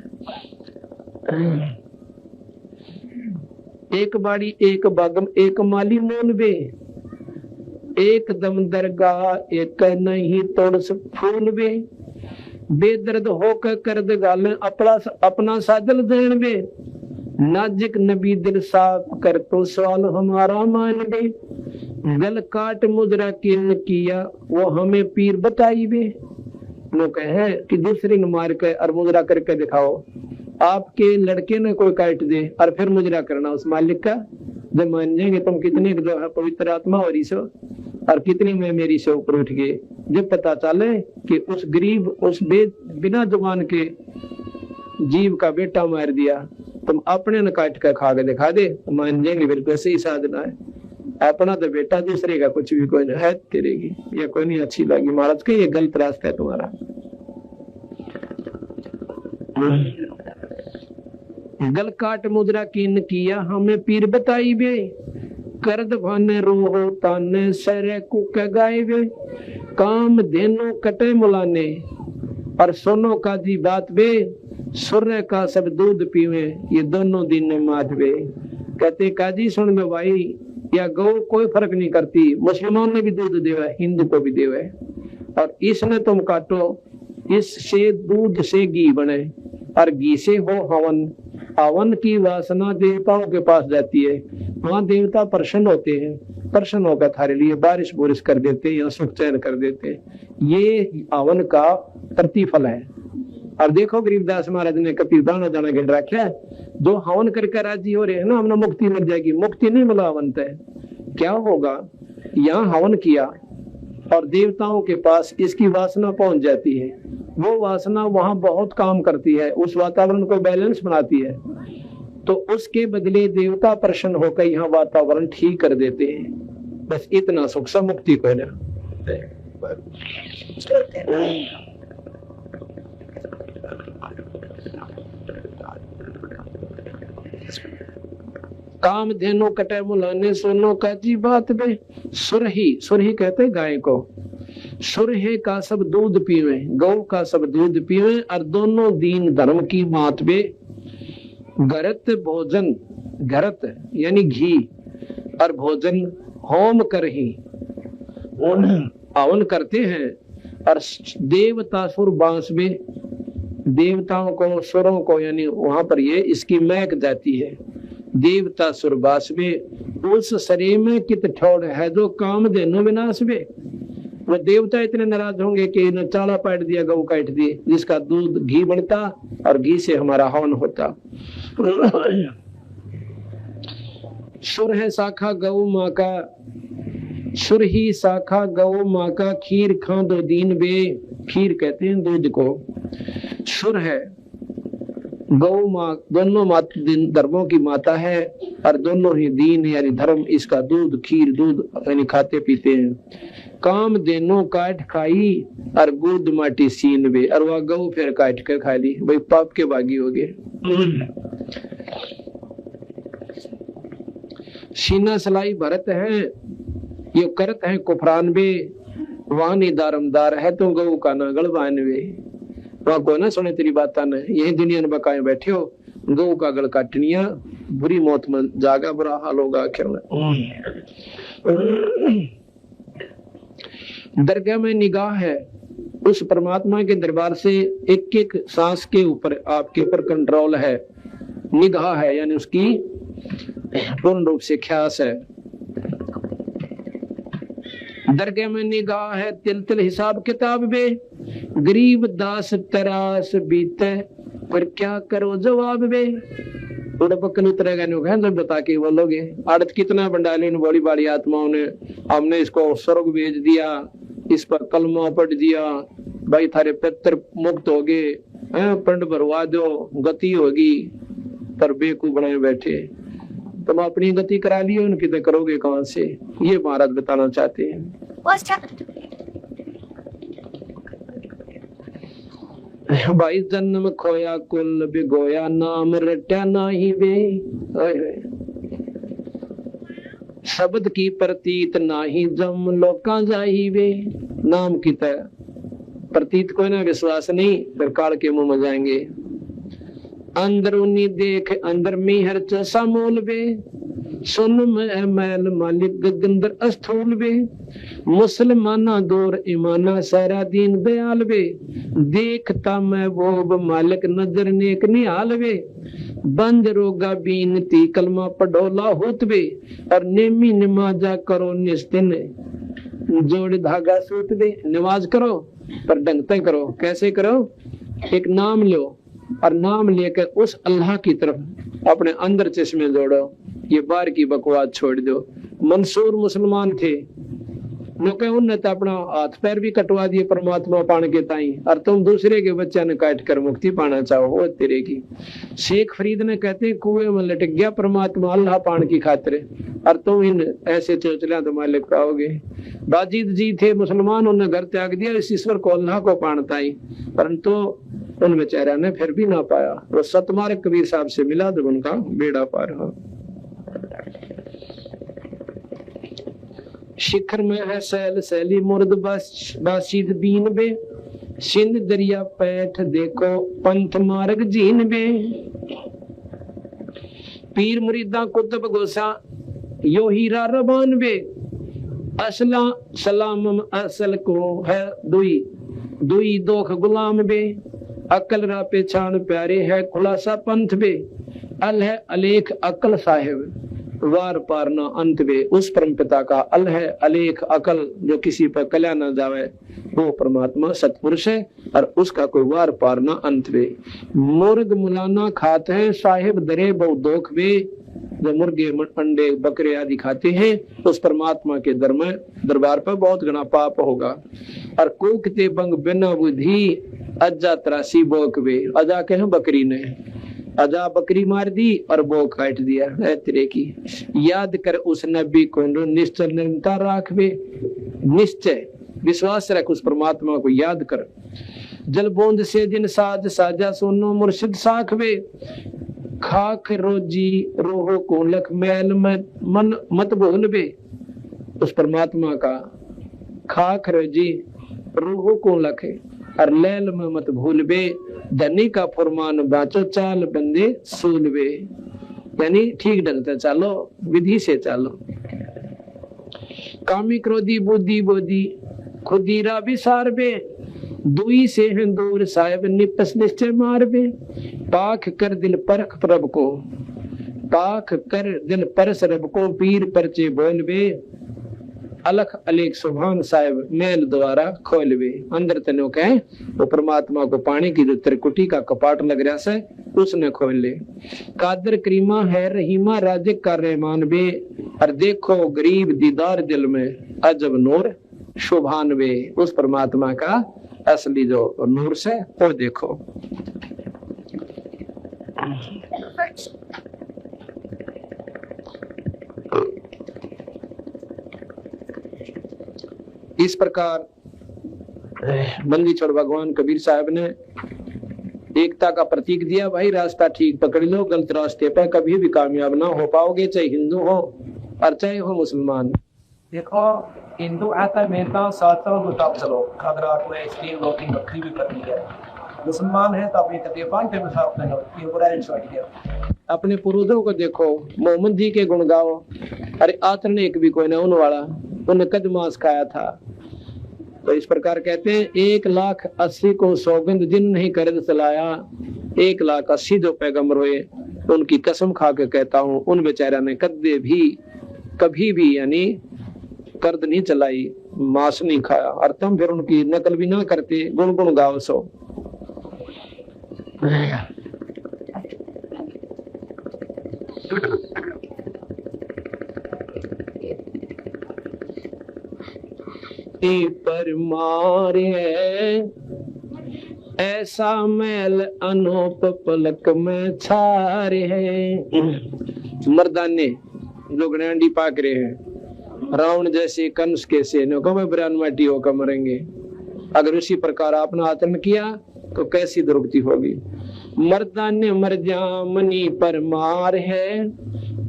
Speaker 2: एक बाड़ी एक बागम एक माली मोल बे, एक दम दरगाह एक नहीं तोड़ फूल बे, बेदर्द होकर कर दे गाल अपना सादल देन बे, नाजिक नबी दिल साफ कर तो सवाल हमारा मान बे, गल काट मुद्रा किन किया वो हमें पीर बताई बे। लोग कहे कि दूसरे ने मार कर और मुद्रा करके दिखाओ, आपके लड़के ने कोई काट दे और फिर मुजरा करना उस मालिक का, जब मान जाएंगे तुम कितने जो है पवित्र आत्मा और ईशो और कितनी में मेरी से ऊपर उठ गए, जब पता चले कि उस गरीब उस बिना जुबान के जीव का बेटा मार दिया, तुम अपने ने काट कर खा के दिखा दे, मान जाएंगे बिल्कुल सही साधना है। अपना तो बेटा दूसरे का कुछ भी कोई नहीं है तेरेगी, या कोई नहीं अच्छी लगी महाराज के, ये गलत रास्ता है तुम्हारा। गल काट मुद्रा किन किया हमें पीर बताई बे, करद भाने रोहो ताने सरे कुक गाय बे, काम देनो कटे मुलाने और सोनो का जी बात बे, सूर्य का सब दूध पीवे ये दोनों दिन मात बे। कहते काजी सुन में भाई, या गौ कोई फर्क नहीं करती, मुसलमान ने भी दूध देवे हिंदू को भी देवे, और इसने तुम काटो, इससे दूध से घी बने और घी से हो हवन, हवन की वासना देवताओं के पास जाती है, वहां देवता प्रसन्न होते हैं, प्रसन्न होकर थारे लिए बारिश बोरिश कर देते हैं या सुख चैन कर देते हैं, ये हवन का प्रतिफल है। और देखो गरीबदास महाराज ने कभी दाना दाना गिन रखा है, जो हवन करके राजी हो रहे हैं ना, हमने मुक्ति मिल जाएगी, मुक्ति नहीं मिला हवन तय, क्या होगा, यहाँ हवन किया और देवताओं के पास इसकी वासना पहुंच जाती है। वो वासना वहां बहुत काम करती है, उस वातावरण को बैलेंस बनाती है, तो उसके बदले देवता प्रसन्न होकर यहाँ वातावरण ठीक कर देते हैं। बस इतना सुख सब मुक्ति को है ना। काम धेनु कटे मुलाने सोनो का जी बात बे। सुरही कहते गाय को। सुरहे का सब दूध पीवे, गौ का सब दूध पीवे, और दोनों दीन धर्म की मात बे। गरत भोजन, गरत यानी घी, और भोजन होम कर ही हवन करते हैं। और देवता सुर बांस में, देवताओं को सुरों को यानी वहां पर ये इसकी महक जाती है। देवता सुरबास में उस शरीर में कित ठोड़ है जो काम देनो विनाश में। वो देवता इतने नाराज होंगे कि न चाला पाट दिया, गौ काट दिए, जिसका दूध घी बनता और घी से हमारा हवन होता। सुर है शाखा गौ माँ का, सुर ही शाखा गौ माँ का, खीर खा दो दीन बे। खीर कहते हैं दूध को। सुर है गौ माँ, दोनों धर्मों की माता है, और दोनों ही दीन यानी धर्म, इसका दूध खीर दूध यानी खाते पीते हैं। काम देनो काट खाई और गुद माटी सीन बे, और वह गौ फिर काट कर खा ली, भाई पाप के बागी हो गए। सीना सलाई भरत है, ये करत है कुफरान बे। वानी दारमदार है तो गौ का ना गलवान वे। वहां को ना सुने तेरी बात न, यही दुनिया में बकाए बैठे हो, गौ का गल काटनिया, बुरी मौत में जागा, बुरा हाल होगा आखिर में। दरगाह में निगाह है, उस परमात्मा के दरबार से एक एक सांस के ऊपर आपके ऊपर कंट्रोल है। निगाह है यानी उसकी पूर्ण रूप से ख्यास है। दरगाह में निगाह है, तिल तिल हिसाब किताब बे। गरीब दास तरास बीते, पर क्या करो जवाब बे। थोड़ा पक्कन उतरेगा नहीं, तो बता के बोलोगे। आड़त कितना बंडाली बड़ी बड़ी आत्माओं ने, हमने इसको स्वर्ग भेज दिया, इस पर कलमा पढ़ दिया, भाई थारे पितर मुक्त हो गए, पंड भरवा दो, गति होगी, पर बेकूफ बनाए बैठे। तुम अपनी गति करा लियो, उनकी तो करोगे कहां से, ये महाराज बताना चाहते हैं। भाई जन्म खोया कुल बिगोया, नाम रट्या नाही वे। शब्द की प्रतीत नाही जम, लोका जाही वे। नाम की तरह प्रतीत को ना विश्वास नहीं, फिर काल के मुंह में जाएंगे। अंदरूनी देख अंदर में हर चसा मोल बे। सुन में मैल मालिक गंदर अस्थूल बे। मुसलमाना दौर ईमाना सारा दीन दयाल बे। देखता मैं वो मालिक नजर नेक निहाल बे। बंद रोगा बीनती कलमा पढ़ोला होत बे। और नेमी नमाजा करो निस्तिन, जोड़ धागा सूत बे। नमाज करो पर ढंग से करो। कैसे करो? एक नाम लो और नाम लेकर उस अल्लाह की तरफ अपने अंदर चश्मे जोड़ो। ये बाहर की बकवास छोड़ दो। मंसूर मुसलमान थे, उनने तो अपना हाथ पैर भी कटवा दिए परमात्मा पाने के ताई, और तुम दूसरे के बच्चा ने काट कर मुक्ति पाना चाहो, वो तेरे की। शेख फरीद ने कहते कुएं में लटक गया परमात्मा अल्लाह पान की खातिर, और तुम इन ऐसे चोचला तो मालिक पाओगे। बाजीद जी थे मुसलमान, उन्होंने घर त्याग दिया इस ईश्वर को अल्लाह को पानता ही, परंतु उन बेचारा ने फिर भी ना पाया। वो सतमार्ग कबीर साहब से मिला जब उनका बेड़ा पार हो। शिखर में है सैल सैली मुर्द बासिद बीन बे। सिंध दरिया पैठ देखो पंथ मार्ग जीन बे। पीर मुरीदा कुतुब गोसा यो हीरा रबान बे। असला सलाम असल को है दुई दुई दोख गुलाम बे। अकल रा पेछान प्यारे है खुलासा पंथ बे। अल है अलेख अकल साहिब वार पार ना अंत बे। उस परम पिता का अल है अलेख अकल जो किसी पर कल्या न जावे, वो परमात्मा सतपुरुष है और उसका कोई वार पार ना अंत बे। मुर्ग मुलाना खाते हैं साहिब दरे बहु दोख बे। जो मुर्गे अंडे बकरे आदि खाते हैं उस परमात्मा के दरबार पर बहुत घना पाप होगा। और कूकते बंग बिना बुद्धि अजा त्रासी बोकवे, अजा कहे बकरी ने, अजा बकरी मार दी और वो काट दिया है तेरे की। याद कर उस नबी को निश्चय निरंतर राखवे, निश्चय विश्वास रख उस परमात्मा को याद कर। जल बूंद से जिन साज साजा सुनो मुर्शिद साखवे, खाक रोजी रोहो को लख मैल मन मत भूलवे। उस परमात्मा का खाक रोजी रोहो को लखे और लैल में मत भूलवे। धनी का फरमान बाचो चाल बंदे सूलवे, यानी ठीक ढंग से चालो, विधि से चालो। कामी क्रोधी बुद्धि बोधी खुदीरा विसार बे, दुई से दूर साहेब निपस निश्चय मारबे। पाख कर दिल परख प्रभ को, पाख कर दिल परस रब को, पीर परचे बोलबे। अलख अलेख सुभान साहेब मैल द्वारा खोलवे। अंदर तनो कहे वो परमात्मा को पानी की जो त्रिकुटी का कपाट लग रहा से उसने खोल ले। कादर करीमा है रहीमा राजिक का रहमान बे, और देखो गरीब दीदार दिल में अजब नूर शोभान वे। उस परमात्मा का असली जो नूर से वो देखो। इस प्रकार बंदी छोड़ भगवान कबीर साहब ने एकता का प्रतीक दिया। भाई रास्ता ठीक पकड़ लो, गलत रास्ते पर कभी भी कामयाब ना हो पाओगे, चाहे हिंदू हो और चाहे हो मुसलमान।
Speaker 3: देखो हिंदू आता है मेहता साथ चलो तो टॉप चलो, अगर आपको इसलिए वोटिंग बकरी भी करनी है। मुसलमान है तो अपनी तकलीफान पे मुसाफ करो, ये बुरा छोड़ दिया।
Speaker 2: अपने पूर्वजों को देखो, मोहम्मद जी के गुण गाओ। अरे आचरण एक भी कोई ना उन वाला, उन्होंने कद मांस खाया था। तो इस प्रकार कहते हैं 1,80,000 को सौगंध जिन नहीं कर चलाया, 1,80,000 जो पैगंबर हुए उनकी कसम खा के कहता हूँ उन बेचारा ने कदे भी कभी भी यानी कर्द नहीं चलाई, मांस नहीं खाया। और तुम फिर उनकी नकल भी ना करते, गुण गुण गाओ सो। पर मारे ऐसा मैल अनूप पलक में छारे है। मर्दाने जो गणंडी पाक रहे हैं, रावण जैसे कंस के से ब्रान माटी होकर मरेंगे। अगर उसी प्रकार आपने आचरण किया तो कैसी दुर्गति होगी। मर्दाने मर जा मनी पर मार है,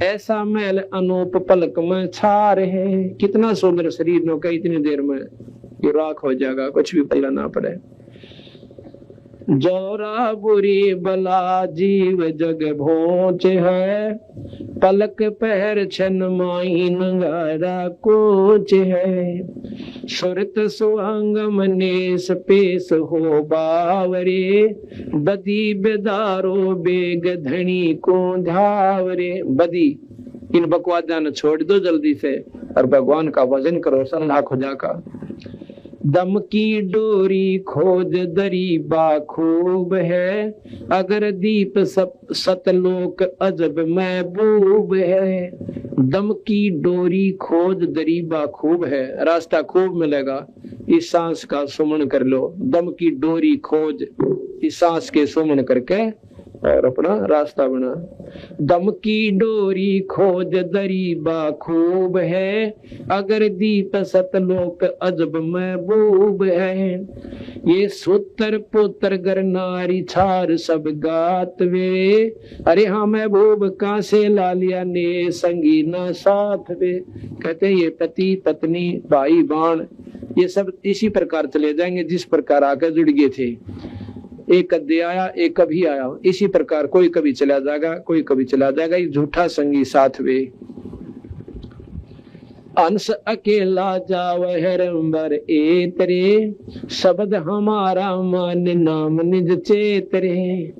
Speaker 2: ऐसा मैल अनूप पलक में छार है। कितना सुंदर शरीर नो का इतनी देर में ये राख हो जाएगा, कुछ भी पहला ना पड़े। जोरा बुरी बला जीव जग भोज है, पलक पैर छन माही नगारा कोच है। सुरत सुअंग मनेस पेश हो बावरे, बदी बेदारो बेग धनी को धावरे। बदी इन बकवादा न छोड़ दो जल्दी से और भगवान का वजन करो सन्ना खुदा का। दम की डोरी खोज दरी बाखूब है, अगर दीप सतलोक अजब महबूब है। दम की डोरी खोज दरी बाखूब है, रास्ता खूब मिलेगा, इस सांस का सुमन कर लो। दम की डोरी खोज, इस सांस के सुमन करके और अपना रास्ता बना। दम की डोरी खोज दरी बाखूब है, अगर दीप सतलोक अजब महबूब है। ये सूत्र पुत्र गर नारी छार सब गात वे, अरे हाँ महबूब कहाँ से ला लिया ने संगी ना साथ वे। कहते हैं ये पति पत्नी भाई बाण ये सब इसी प्रकार चले जाएंगे जिस प्रकार आकर जुड़ गए थे। एक कद्दे आया एक कभी आया, इसी प्रकार कोई कभी चला जाएगा कोई कभी चला जाएगा। ये झूठा संगी साथ वे। अंश अकेला जाव हरंबर एतरे, शब्द हमारा मान नाम निज चेतरे।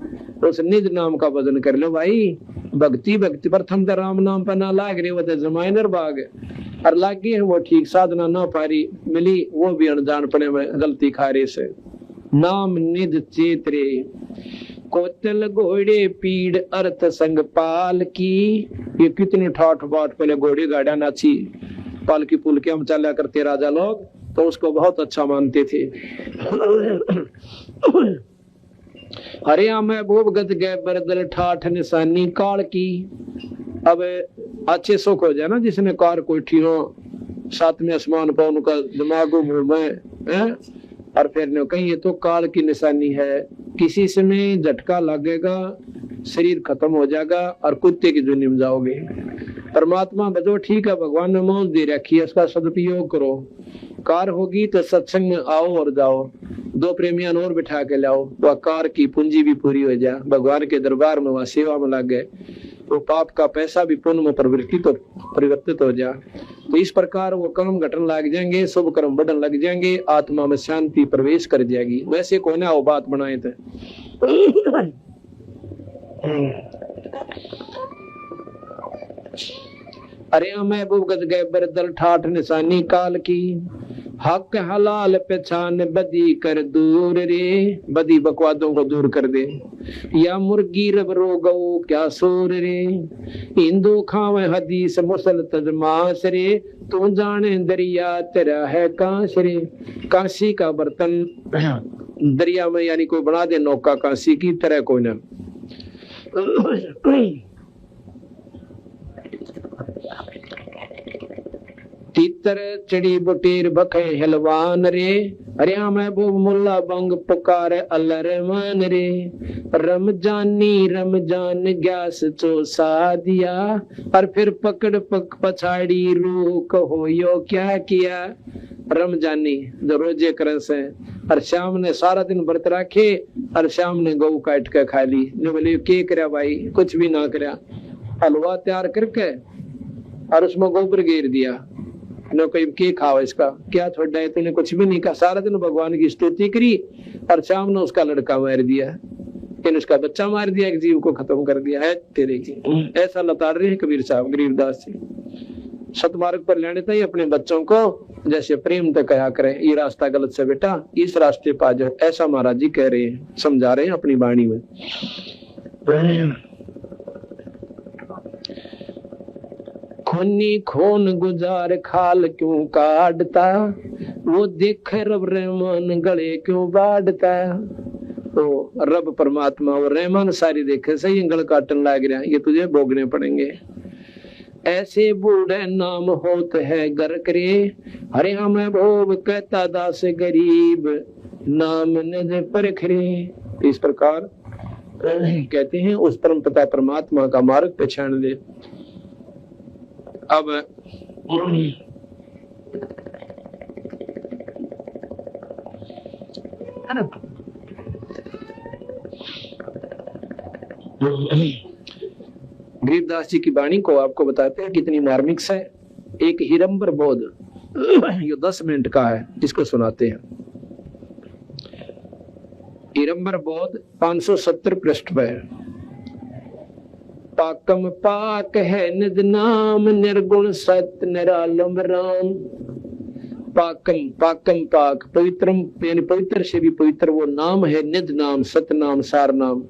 Speaker 2: उस निज नाम का भजन कर लो भाई। भक्ति भक्ति प्रथम तो राम नाम पर ना लाग रहे, वो तो जमाइनर बाग और लागे वो ठीक साधना ना पारी मिली, वो भी अनजान पड़े में गलती खा रहे से। नाम निज चेतरे कोतल घोड़े पीड़ अर्थ संग पाल की। ये कितनी ठाठ बाट पहले घोड़े गाड़ा नाची पालकी पुलकियां हम चला करते राजा लोग, तो उसको बहुत अच्छा मानते थे। हरिया महबूब गज गए बरदल ठाठ निशानी काल की। अब अच्छे सुख हो जाए ना जिसने कार कोठी हो, साथ में आसमान पर उनका दिमाग मुंह में, और फिर कहीं ये तो काल की निशानी है, किसी समय झटका लगेगा, शरीर खत्म हो जाएगा और कुत्ते की जुनी में जाओगे। परमात्मा बजो ठीक है, भगवान ने मौज दे रखी है, उसका सदुपयोग करो। कार होगी तो सत्संग में आओ और जाओ, दो प्रेमियां और बिठा के लाओ, वह कार की पूंजी भी पूरी हो जाए, भगवान के दरबार में वह सेवा में लग गए, तो पाप का पैसा भी पुण्य में परिवर्तित हो जाए। तो इस प्रकार वो कर्म घटन लग जाएंगे, शुभ कर्म बढ़न लग जाएंगे, आत्मा में शांति प्रवेश कर जाएगी। वैसे कोई ना वो बात बनाए थे। अरे महबूब गज गए बरदल ठाठ निशानी काल की। हक हलाल पहचान बदी कर दूर रे, बदी बकवादों को दूर कर दे। या मुर्गी रब रोगो क्या सोर रे, हिंदू खावे हदीस मुसल तजमास रे, तू जाने दरिया तेरा है कांस रे। कांसी का बर्तन दरिया में यानी कोई बना दे नौका कांसी की तरह कोई ना। तीतर चढ़ी बुटीर बखे हलवान रे, अरे महबूब मुल्ला बंग पुकार अल्लाह रहमान रे। रमजान ग्यास चोसा दिया, और फिर पकड़ पछाड़ी रू कहो यो क्या किया। रमजानी जो रोजे कर से, और शाम ने सारा दिन व्रत रखे, और शाम ने गऊ काट के खा ली। बोले के करया भाई, कुछ भी ना करया, हलवा तैयार करके और उसमें गोबर घेर दिया। नो कोई के खाओ इसका क्या छोड़ा है, तूने कुछ भी नहीं कहा, सारा दिन भगवान की स्तुति करी, और शाम ने उसका लड़का मार दिया, फिर उसका बच्चा मार दिया, एक जीव को खत्म कर दिया है तेरे की। ऐसा लताड़ रहे हैं कबीर साहब गरीबदास जी। सतमार्ग पर लेने था अपने बच्चों को, जैसे प्रेम तो कहा करे, ये रास्ता गलत से बेटा, इस रास्ते पा जाओ, ऐसा महाराज जी कह रहे हैं, समझा रहे हैं अपनी वाणी में। खूनी खून गुजार खाल क्यों काटता, वो देख रब रहमान गले क्यों बाढ़ता। तो रब परमात्मा और रहमान सारी देखे सही गल काटन लग रहा, ये तुझे भोगने पड़ेंगे। ऐसे बूढ़े नाम होत है घर करे, हरे हमें भोग कहता दास गरीब, नाम न परखरे। इस प्रकार कहते हैं उस परम पिता परमात्मा का मार्ग पहचान ले। अब गरीबदास जी की वाणी को आपको बताते हैं कितनी मार्मिक है। एक हिरंबर बोध, ये 10 मिनट का है, इसको सुनाते हैं। हिरंबर बोध 570 पृष्ठ पर। पाकम पाक है निज नाम, निर्गुण सत्य निरालंब राम। पाकम पाकम पाक पवित्रम, यानी पवित्र से भी पवित्र वो नाम है, निज नाम, सत नाम, सार नाम,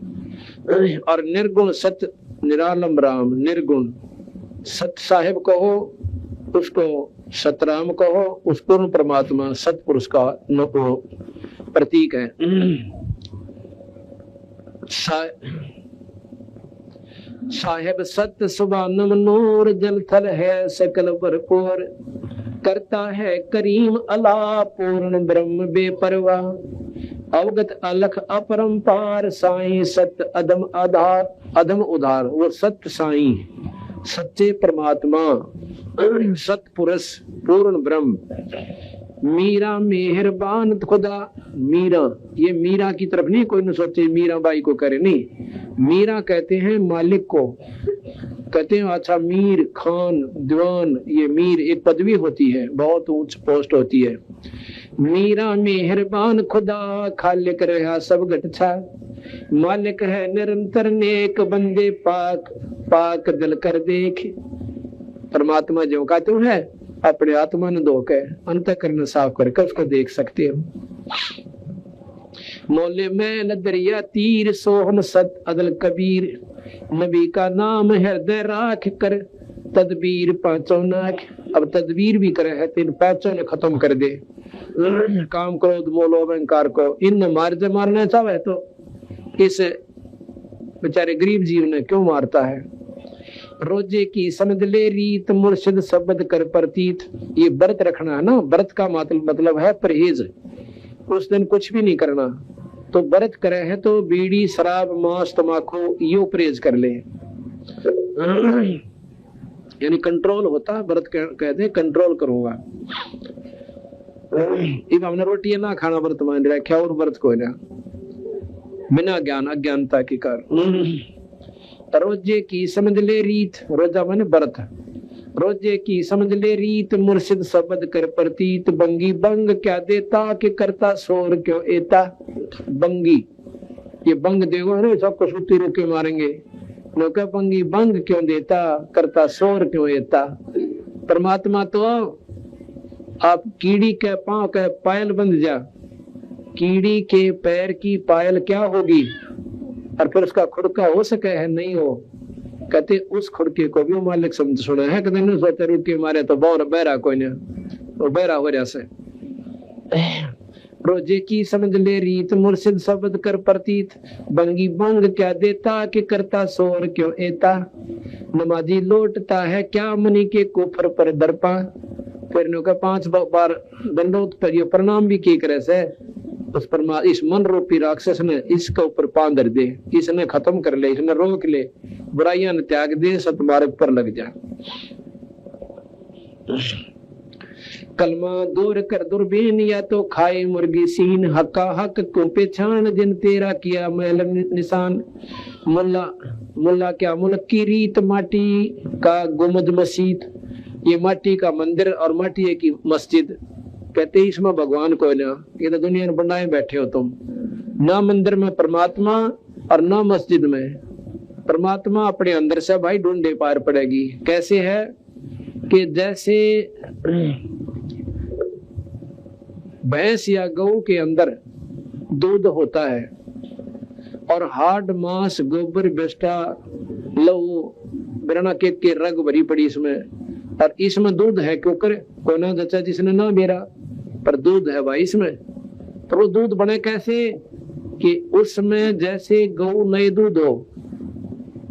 Speaker 2: और निर्गुण सत्य निरालंब राम। निर्गुण सत साहिब कहो, उसको सतराम कहो, उस पूर्ण परमात्मा सतपुरुष का प्रतीक है। साहेब सत्य सुबानम नूर, जल थल है सकल भरपूर, करता है करीम अला पूर्ण ब्रह्म बेपरवाह। अवगत अलख अपरंपार, साईं सत्य अदम आधार, अदम उधार। वो सत्य साईं, सच्चे परमात्मा, सतपुरुष, पूर्ण ब्रह्म। मीरा मेहरबान खुदा। मीरा, ये मीरा की तरफ नहीं कोई न सोचे मीरा बाई को करे, नहीं, मीरा कहते हैं मालिक को, कहते हैं अच्छा मीर खान दीवान, ये मीर एक पदवी होती है, बहुत ऊंच पोस्ट होती है। मीरा मेहरबान खुदा, खालिक रहा सब गटछा, मालिक है निरंतर नेक, बंदे पाक पाक दिल कर देख। परमात्मा जो का तू है, अपने आत्मा ने धोके अंतःकरण साफ करके उसको देख सकते हो। मौले में न दरिया तीर सोहन सत अदल कबीर, नबी का नाम हृदय राख कर तदबीर पांचों नाख। अब तदबीर भी करे है तीन पांचों ने खत्म कर दे। काम क्रोध मोह लोभ अहंकार को इन मारना चाहे तो इस बेचारे गरीब जीव ने क्यों मारता है। रोजे की समझ ले रीत मुर्शिद शब्द कर प्रतीत। ये व्रत रखना है ना, व्रत का मतलब है परहेज। उस दिन कुछ भी नहीं करना, तो व्रत करे है तो बीड़ी शराब मांस तंबाकू यो परहेज कर ले, यानी कंट्रोल होता है। व्रत कहते हैं कंट्रोल करूंगा। इब हमने रोटी ना खाना व्रत मान रखा और व्रत को ना बिना ज्ञान अज्ञानता के कारण। रोजे की समझ ले रीत, रोजा माने व्रत। रोजे की समझ ले रीत मुर्शिद शब्द कर प्रतीत। बंगी बंग क्या देता कि करता शोर क्यों एता। बंगी ये बंग देगा ना सबको सुती रोके मारेंगे। नौका बंगी बंग क्यों देता करता शोर क्यों एता। परमात्मा तो आप कीड़ी के पांव के पायल बंध जा। कीड़ी के पैर की पायल क्या होगी और फिर उसका खुड़का हो सके है नहीं हो। कहते उस खुड़के को भी मालिक समझ सुना है। कहते नहीं सोते रुके मारे तो बहुत बहरा कोई नहीं, वो बहरा हो रहा से। रोजे की समझ ले रीत मुर्शिद शब्द कर प्रतीत। बंगी बंग क्या देता कि करता शोर क्यों एता। नमाजी लौटता है क्या मनी के कुफर पर दरपा। फिर का 5 बार दंडोत पर ये प्रणाम भी की करे से उस परमात्मा इस मन रूपी राक्षस ने इसके ऊपर पांव धर दे, इसने खत्म कर ले, इसने रोक ले, बुराइयां ने त्याग दे, सतमार्ग पर लग जा। कलमा दूर कर दुर्बीन या तो खाए मुर्गी सीन। हक्का हक को पहचान जिन तेरा किया मैल निशान। मुल्ला क्या मुल्क की रीत माटी का गुमद मस्जिद। ये माटी का मंदिर और माटी की मस्जिद। कहते इसमें भगवान को ना, ये तो दुनिया में बनाए बैठे हो तुम। ना मंदिर में परमात्मा और ना मस्जिद में। परमात्मा अपने अंदर से भाई ढूंढे पार पड़ेगी। कैसे है कि जैसे भैंस या गऊ के अंदर दूध होता है और हाड मांस गोबर बेस्टा लहू बिरना के रग भरी पड़ी इसमें, और इसमें दूध है क्योंकि कोई ना जचा जिसने ना मेरा पर दूध है भाई इसमें। तो वो दूध बने कैसे कि उसमें जैसे गऊ नए दूध हो,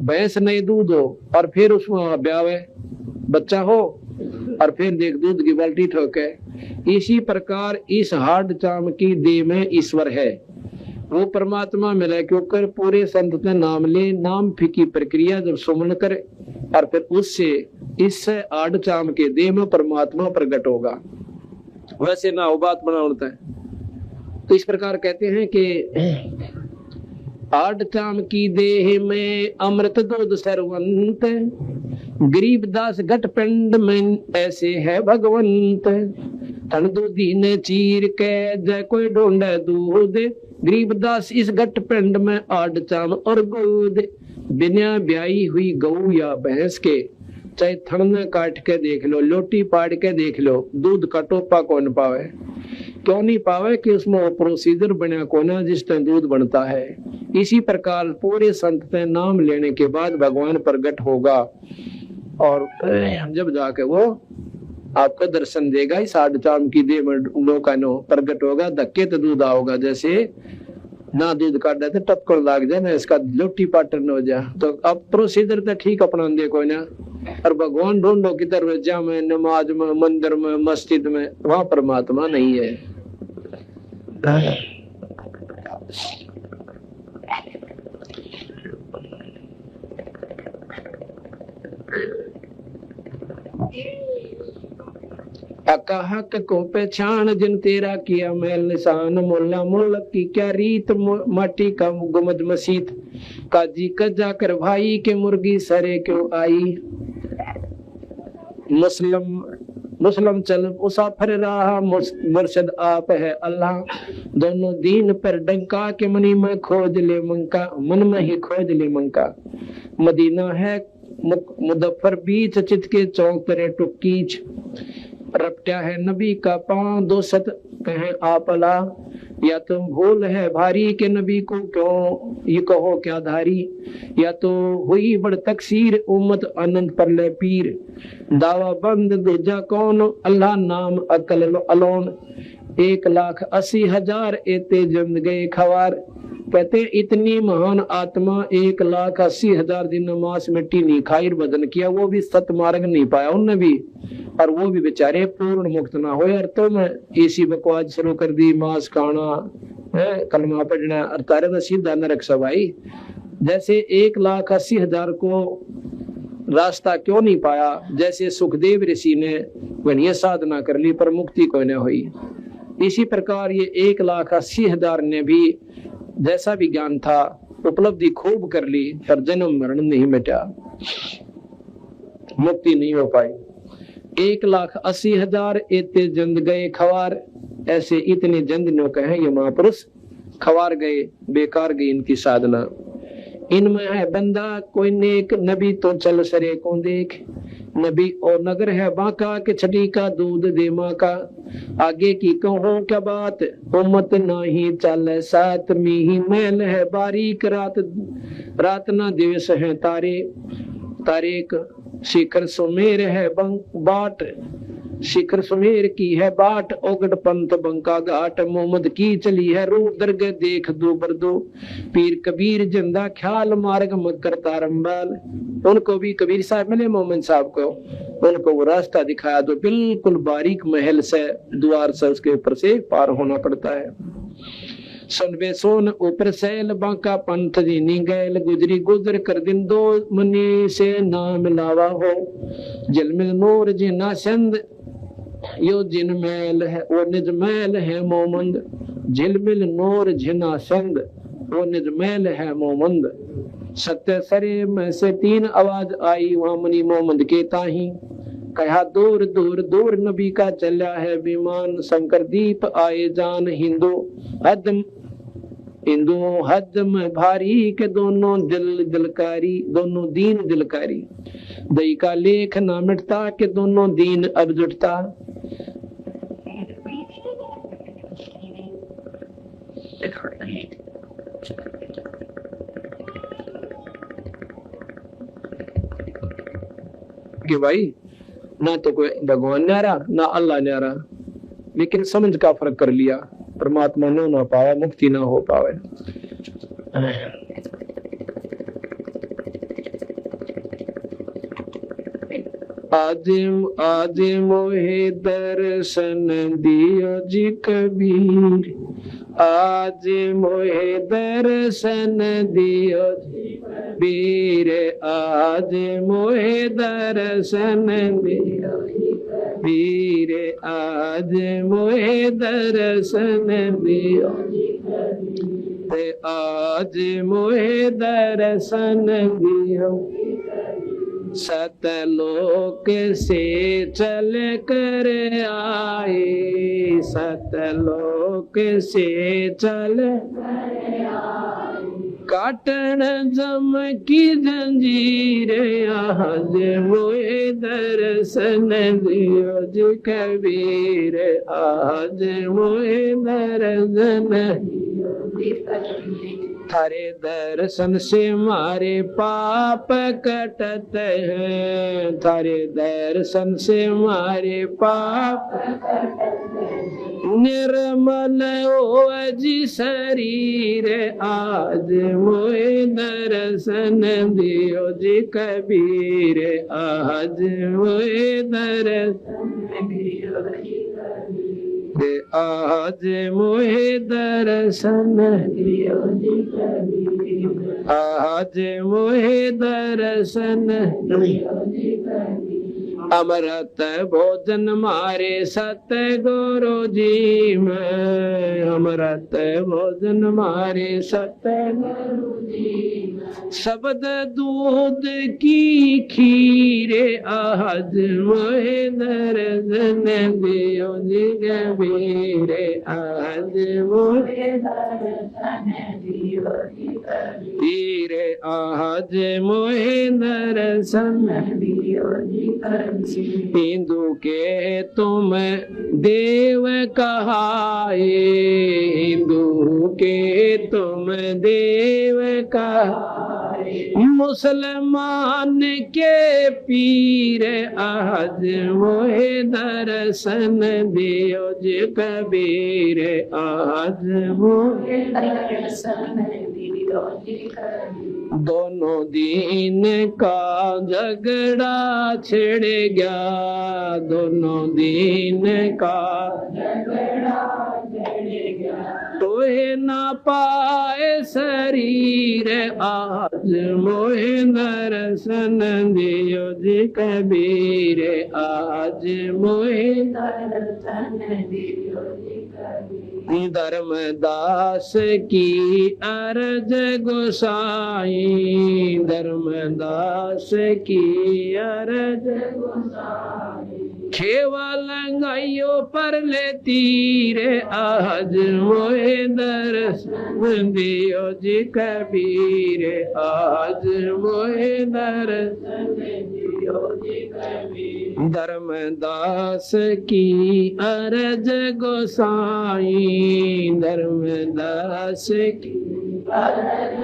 Speaker 2: भैंस नए दूध हो और फिर उसमें ब्याह बच्चा हो और फिर देख दूध की बाल्टी ठोके। इसी प्रकार इस हार्ड चाम की देह में ईश्वर है। वो परमात्मा मिले क्योंकि पूरे संत ने नाम ले, नाम की प्रक्रिया जब सुमन करे और फिर उससे इससे आड़ चाम के देह में परमात्मा प्रकट होगा। वैसे ना वो बात बना होता है। तो इस प्रकार कहते हैं कि आड़ चाम की देह में अमृत दूध सरवंत। गरीब दास घट पिंड में ऐसे है भगवंत। तन दूधी ने चीर के जय कोई ढूंढे दूध। गरीब दास इस घट पिंड में आड़ चाम और दूध। बिना ब्याई हुई गऊ या भैंस के चाहे थन काट के देख लो, लोटी पाड़ के देख लो, दूध का टोपा कौन पावे। क्यों नहीं पावे कि उसमें प्रोसीजर बना कोना जिससे दूध बनता है। इसी प्रकार पूरे संत के नाम लेने के बाद भगवान प्रकट होगा और जब जाके वो आपका दर्शन देगा। इस आड़ चाम की देह में नौका नो प्रकट होगा। धक्के तो दूध आओगा, जैसे ना दूध काट देते टपकड़ लाग जाए ना, इसका लोटी पाटर न हो जाए। तो अब प्रोसीजर तो ठीक अपना दे कोई ना, और भगवान ढूंढो किधर रजा में, नमाज में, मंदिर में, मस्जिद में, वहां परमात्मा नहीं है। हक को पहचान जिन तेरा किया मैल निशान। मुल्ला मुल्क की क्या रीत माटी का गुमद मसीत। काजी कजा कर भाई के मुर्गी सरे क्यों आई। मुस्लिम चल मुसाफिर रहा मुर्शद आप है अल्लाह। दोनों दीन पर डंका के मनी में खोज ले मंका। मन में ही खोज ले मंका। मदीना है मुदफ्फर बीच चित के चौक पर टुकीच। रपटा है नबी का पांव, दो सत कहें आपला, या तो भूल है भारी के नबी को क्यों ये कहो क्या धारी, या तो हुई बड़ तकसीर उम्मत अनंत पर ले पीर, दावा बंद दूजा कौन अल्लाह नाम अकल अलोन, 1,80,000 एते जम गए खवार। कहते इतनी महान आत्मा 1,80,000 दिन मांस मिट्टी नहीं खाई बदन किया, वो भी सतमार्ग नहीं पाया उनने भी, और वो भी बेचारे पूर्ण मुक्त ना हो। यार तो मैं ऐसी बकवास शुरू कर दी, मांस खाना है कलमा पढ़ना, और तारे तो सीधा न रख भाई। जैसे 1,80,000 को रास्ता क्यों नहीं पाया, जैसे सुखदेव ऋषि ने वही साधना कर ली पर मुक्ति को न हुई, इसी प्रकार ये 1,80,000 ने भी जैसा भी ज्ञान था उपलब्धि खूब कर ली पर जन्म मरण नहीं मिटा, मुक्ति नहीं हो पाई। 1,80,000 एते जंद गए खवार, ऐसे इतने जंदनों कहे ये महापुरुष खवार गए, बेकार गई इनकी साधना। इनमें है बंदा कोई नेक, नबी तो चल सरे को देख, नबी और नगर है बांका के छठी का दूध दे माँ का, आगे की कहो क्या बात उम्मत नहीं चल साथ मी, मैल है बारीक रात रात ना दिवस है तारे, तारेक शिखर सुमेर है बाट, शिखर सुमेर की है बाट, ओगट पंथ बंका घाट, मोहम्मद की चली है रूह दरगह देख दो बरदो, पीर कबीर जिंदा ख्याल मार्ग मत करता रंबाल। उनको भी कबीर साहब मिले मोहम्मद साहब को, उनको वो रास्ता दिखाया तो बिल्कुल बारीक महल से द्वार से उसके ऊपर से पार होना पड़ता है। सुनबे सोन ऊपर सैल बांका पंथ दीनी गैल, गुजरी गुजर कर दिन दो मनी से नाम लावा हो, जलमिल नूर जिना संद यो जिन मैल है वो निज मैल है मोमंद, झिलमिल नूर जिना संद वो निज मैल है मोमंद। सत्य सरे में से 3 आवाज आई वहां मनी मोहम्मद के ताही, कहा दूर दूर दूर नबी का चला है विमान, शंकर दीप आए जान हिंदू हदम, हिंदुओं हद में भारी के दोनों दिल दिलकारी, दोनों दीन दिलकारी, दई का लेख ना मिटता के दोनों दीन अब जुटता। कि भाई ना तो कोई भगवान न्यारा ना अल्लाह न्यारा, लेकिन समझ का फर्क कर लिया, परमात्मा न ना पावे मुक्ति ना हो पावे। आज मोहे दर्शन दियो जी कबीर, आज मोहे दर्शन दियो जी कबीर, आज मोहे दर्शन दियो कबीर, आज मोहे दर्शन दियो ते आज मोहे दर्शन दियो। सतलोक से चल कर आए, सतलोक से चल कर आए, काटन जम की जंजीर, आज मोहे दर्शन दियो जी कबीर, आज मोहे दर्शन दियो। थारे दर्शन से मारे पाप कटत हैं, थारे दर्शन से मारे पाप निर्मल हो जी शरीर, आज मोहे दर्शन दियो जी कबीर, आज मोहे दर्शन दियो आज मोहे दर्शन दियो जी कबीर, आज मोहे दर्शन दियो जी कबीर। अमृत भोजन मारे सतगुरु जी में, अमृत भोजन मारे सतगुरु जी में, शब्द दूध की खीरे आज मोहे दर्शन दियो जी कबीरे आज मोहे दर्शन दियो जी कबीरे आज मोहे दर्शन दियो जी कबीरे। हिंदू के तुम देव कहाए हिंदू के तुम देव कहाए मुसलमान के पीर आज मोहे दर्शन दियो जी कबीर आज मोहे दर्शन दियो जी कबीर। दोनों दीन का झगड़ा छिड़ गया दोनों दीन का झगड़ा छिड़ गया तोहे ना पाए शरीर आज मोहे दर्शन दियो जी कबीर आज मोहे दर्शन दियो जी कबीर। धर्मदास की अर्ज गोसाई धर्मदास की अर्ज गोसाई खेवा लंगाइयो पर ले तीरे आज मोहे दर्शन दियो जी कबीर आज मोहे दर्शन दियो जी कबीर। धर्मदास की अर्ज गोसाई धर्मदास की अर्ज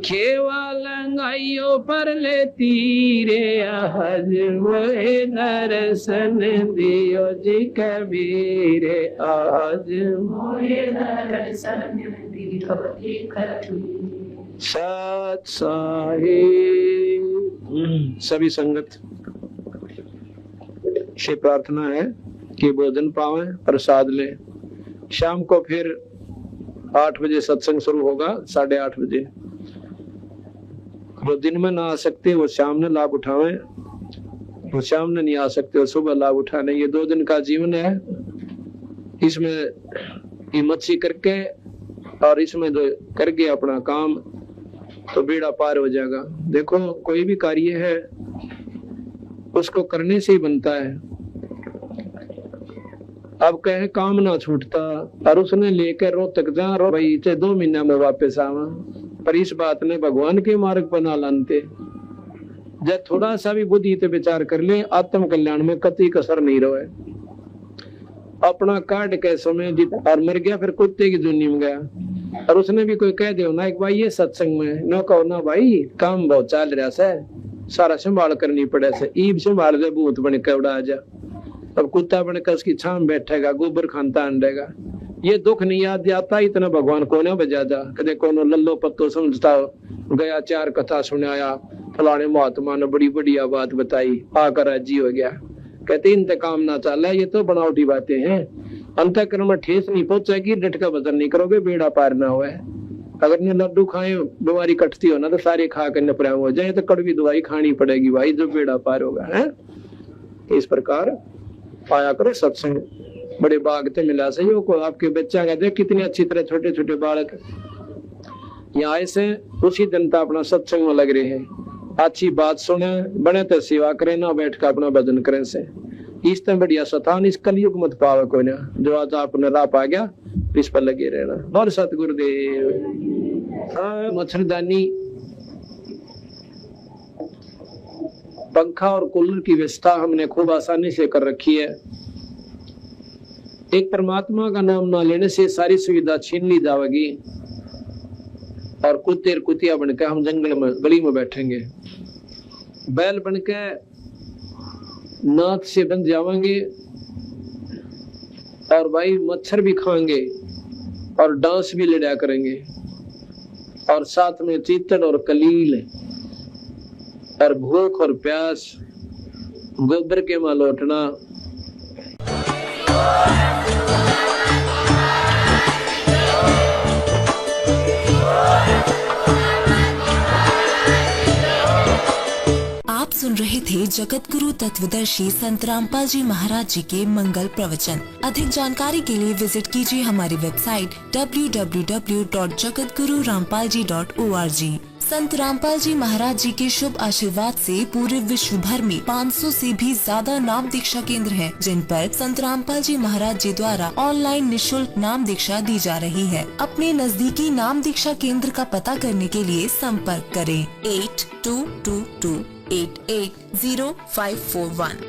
Speaker 2: खेवा लंगाइयो पर ले तीरे आज मोहे दर्शन दियो जी कबीर आज मोहे दर्शन दियो जी कबीर। सत साहिब सभी संगत से प्रार्थना है कि भोजन पावे प्रसाद ले। शाम को फिर 8 बजे सत्संग शुरू होगा 8:30 बजे। जो दिन में ना आ सकते वो शाम में लाभ उठावे वो शाम में नहीं आ सकते वो सुबह लाभ उठाने। ये 2 दिन का जीवन है इसमें हिम्मत सी करके और इसमें जो कर गया अपना काम तो बेड़ा पार हो जाएगा। देखो कोई भी कार्य है उसको करने से ही बनता है। अब कहे काम ना छूटता और उसने लेकर रोहतक जा रो भाई 2 महीना में वापस आवा पर इस बात ने भगवान के मार्ग पर ना लानते। जब थोड़ा सा भी बुद्धि ते विचार कर ले आत्म कल्याण में कतई कसर नहीं रहे। अपना काट के समय जीत और मर गया फिर कुत्ते की जुनी में गया। और उसने भी कोई कह दो ना एक भाई ये सत्संग में न कहो ना भाई काम बहुत चल रहा से सारा संभाल करनी पड़े से ईब संभाल दे भूत बन के उड़ा जा। अब कुत्ता बनकर उसकी छाम बैठेगा गोबर खानता अंडेगा। ये दुख नहीं याद आता इतना भगवान को न बजा जा कदे कोनो लल्लो पत्तो समझता गया 4 कथा सुनाया फलाने महात्मा ने बड़ी बढ़िया बात बताई आकर राजी हो गया। कहते इंतकाम ना चला ये तो बनावटी बातें हैं। अंतःकरण में ठेस नहीं पहुंचेगी डट का वजन नहीं करोगे बेड़ा पार ना हुआ। अगर ने लड्डू खाए बीमारी कटती हो ना तो सारे खा कर नपरा हो जाए तो कड़वी दवाई खानी पड़ेगी भाई जो बेड़ा पार होगा है। इस प्रकार पाया करो सत्संग बड़े बाग ते मिला सहयोग को आपके बच्चा का देख कितनी अच्छी तरह छोटे छोटे बालक यहाँ ऐसे उसी दिन तो अपना सत्संग में लग रहे हैं। अच्छी बात सुने बने तो सेवा करें ना बैठ कर अपना भजन करें से इस तरह बढ़िया सतान इस कलयुग मत पावे कोई ना। जो आज आपने राह पा गया इस पर लगे रहना। बहुत सतगुरुदेव मच्छरदानी पंखा और कूलर की व्यवस्था हमने खूब आसानी से कर रखी है। एक परमात्मा का नाम ना लेने से सारी सुविधा छीन ली जाएगी और कुत्ते और कुतिया बनकर हम जंगल में गली में बैठेंगे। बैल बनकर नाथ से बन जाएंगे और भाई मच्छर भी खाएंगे और डांस भी लड़ा करेंगे और साथ में चीतड़ और कलील और भूख और प्यास गोबर के मां लौटना।
Speaker 4: आप सुन रहे थे जगत गुरु तत्वदर्शी संत रामपाल जी महाराज जी के मंगल प्रवचन। अधिक जानकारी के लिए विजिट कीजिए हमारी वेबसाइट www.jagatgururampalji.org। संत रामपाल जी महाराज जी के शुभ आशीर्वाद से पूरे विश्व भर में 500 से भी ज्यादा नाम दीक्षा केंद्र हैं, जिन पर संत रामपाल जी महाराज जी द्वारा ऑनलाइन निशुल्क नाम दीक्षा दी जा रही है। अपने नजदीकी नाम दीक्षा केंद्र का पता करने के लिए संपर्क करें 8222880541।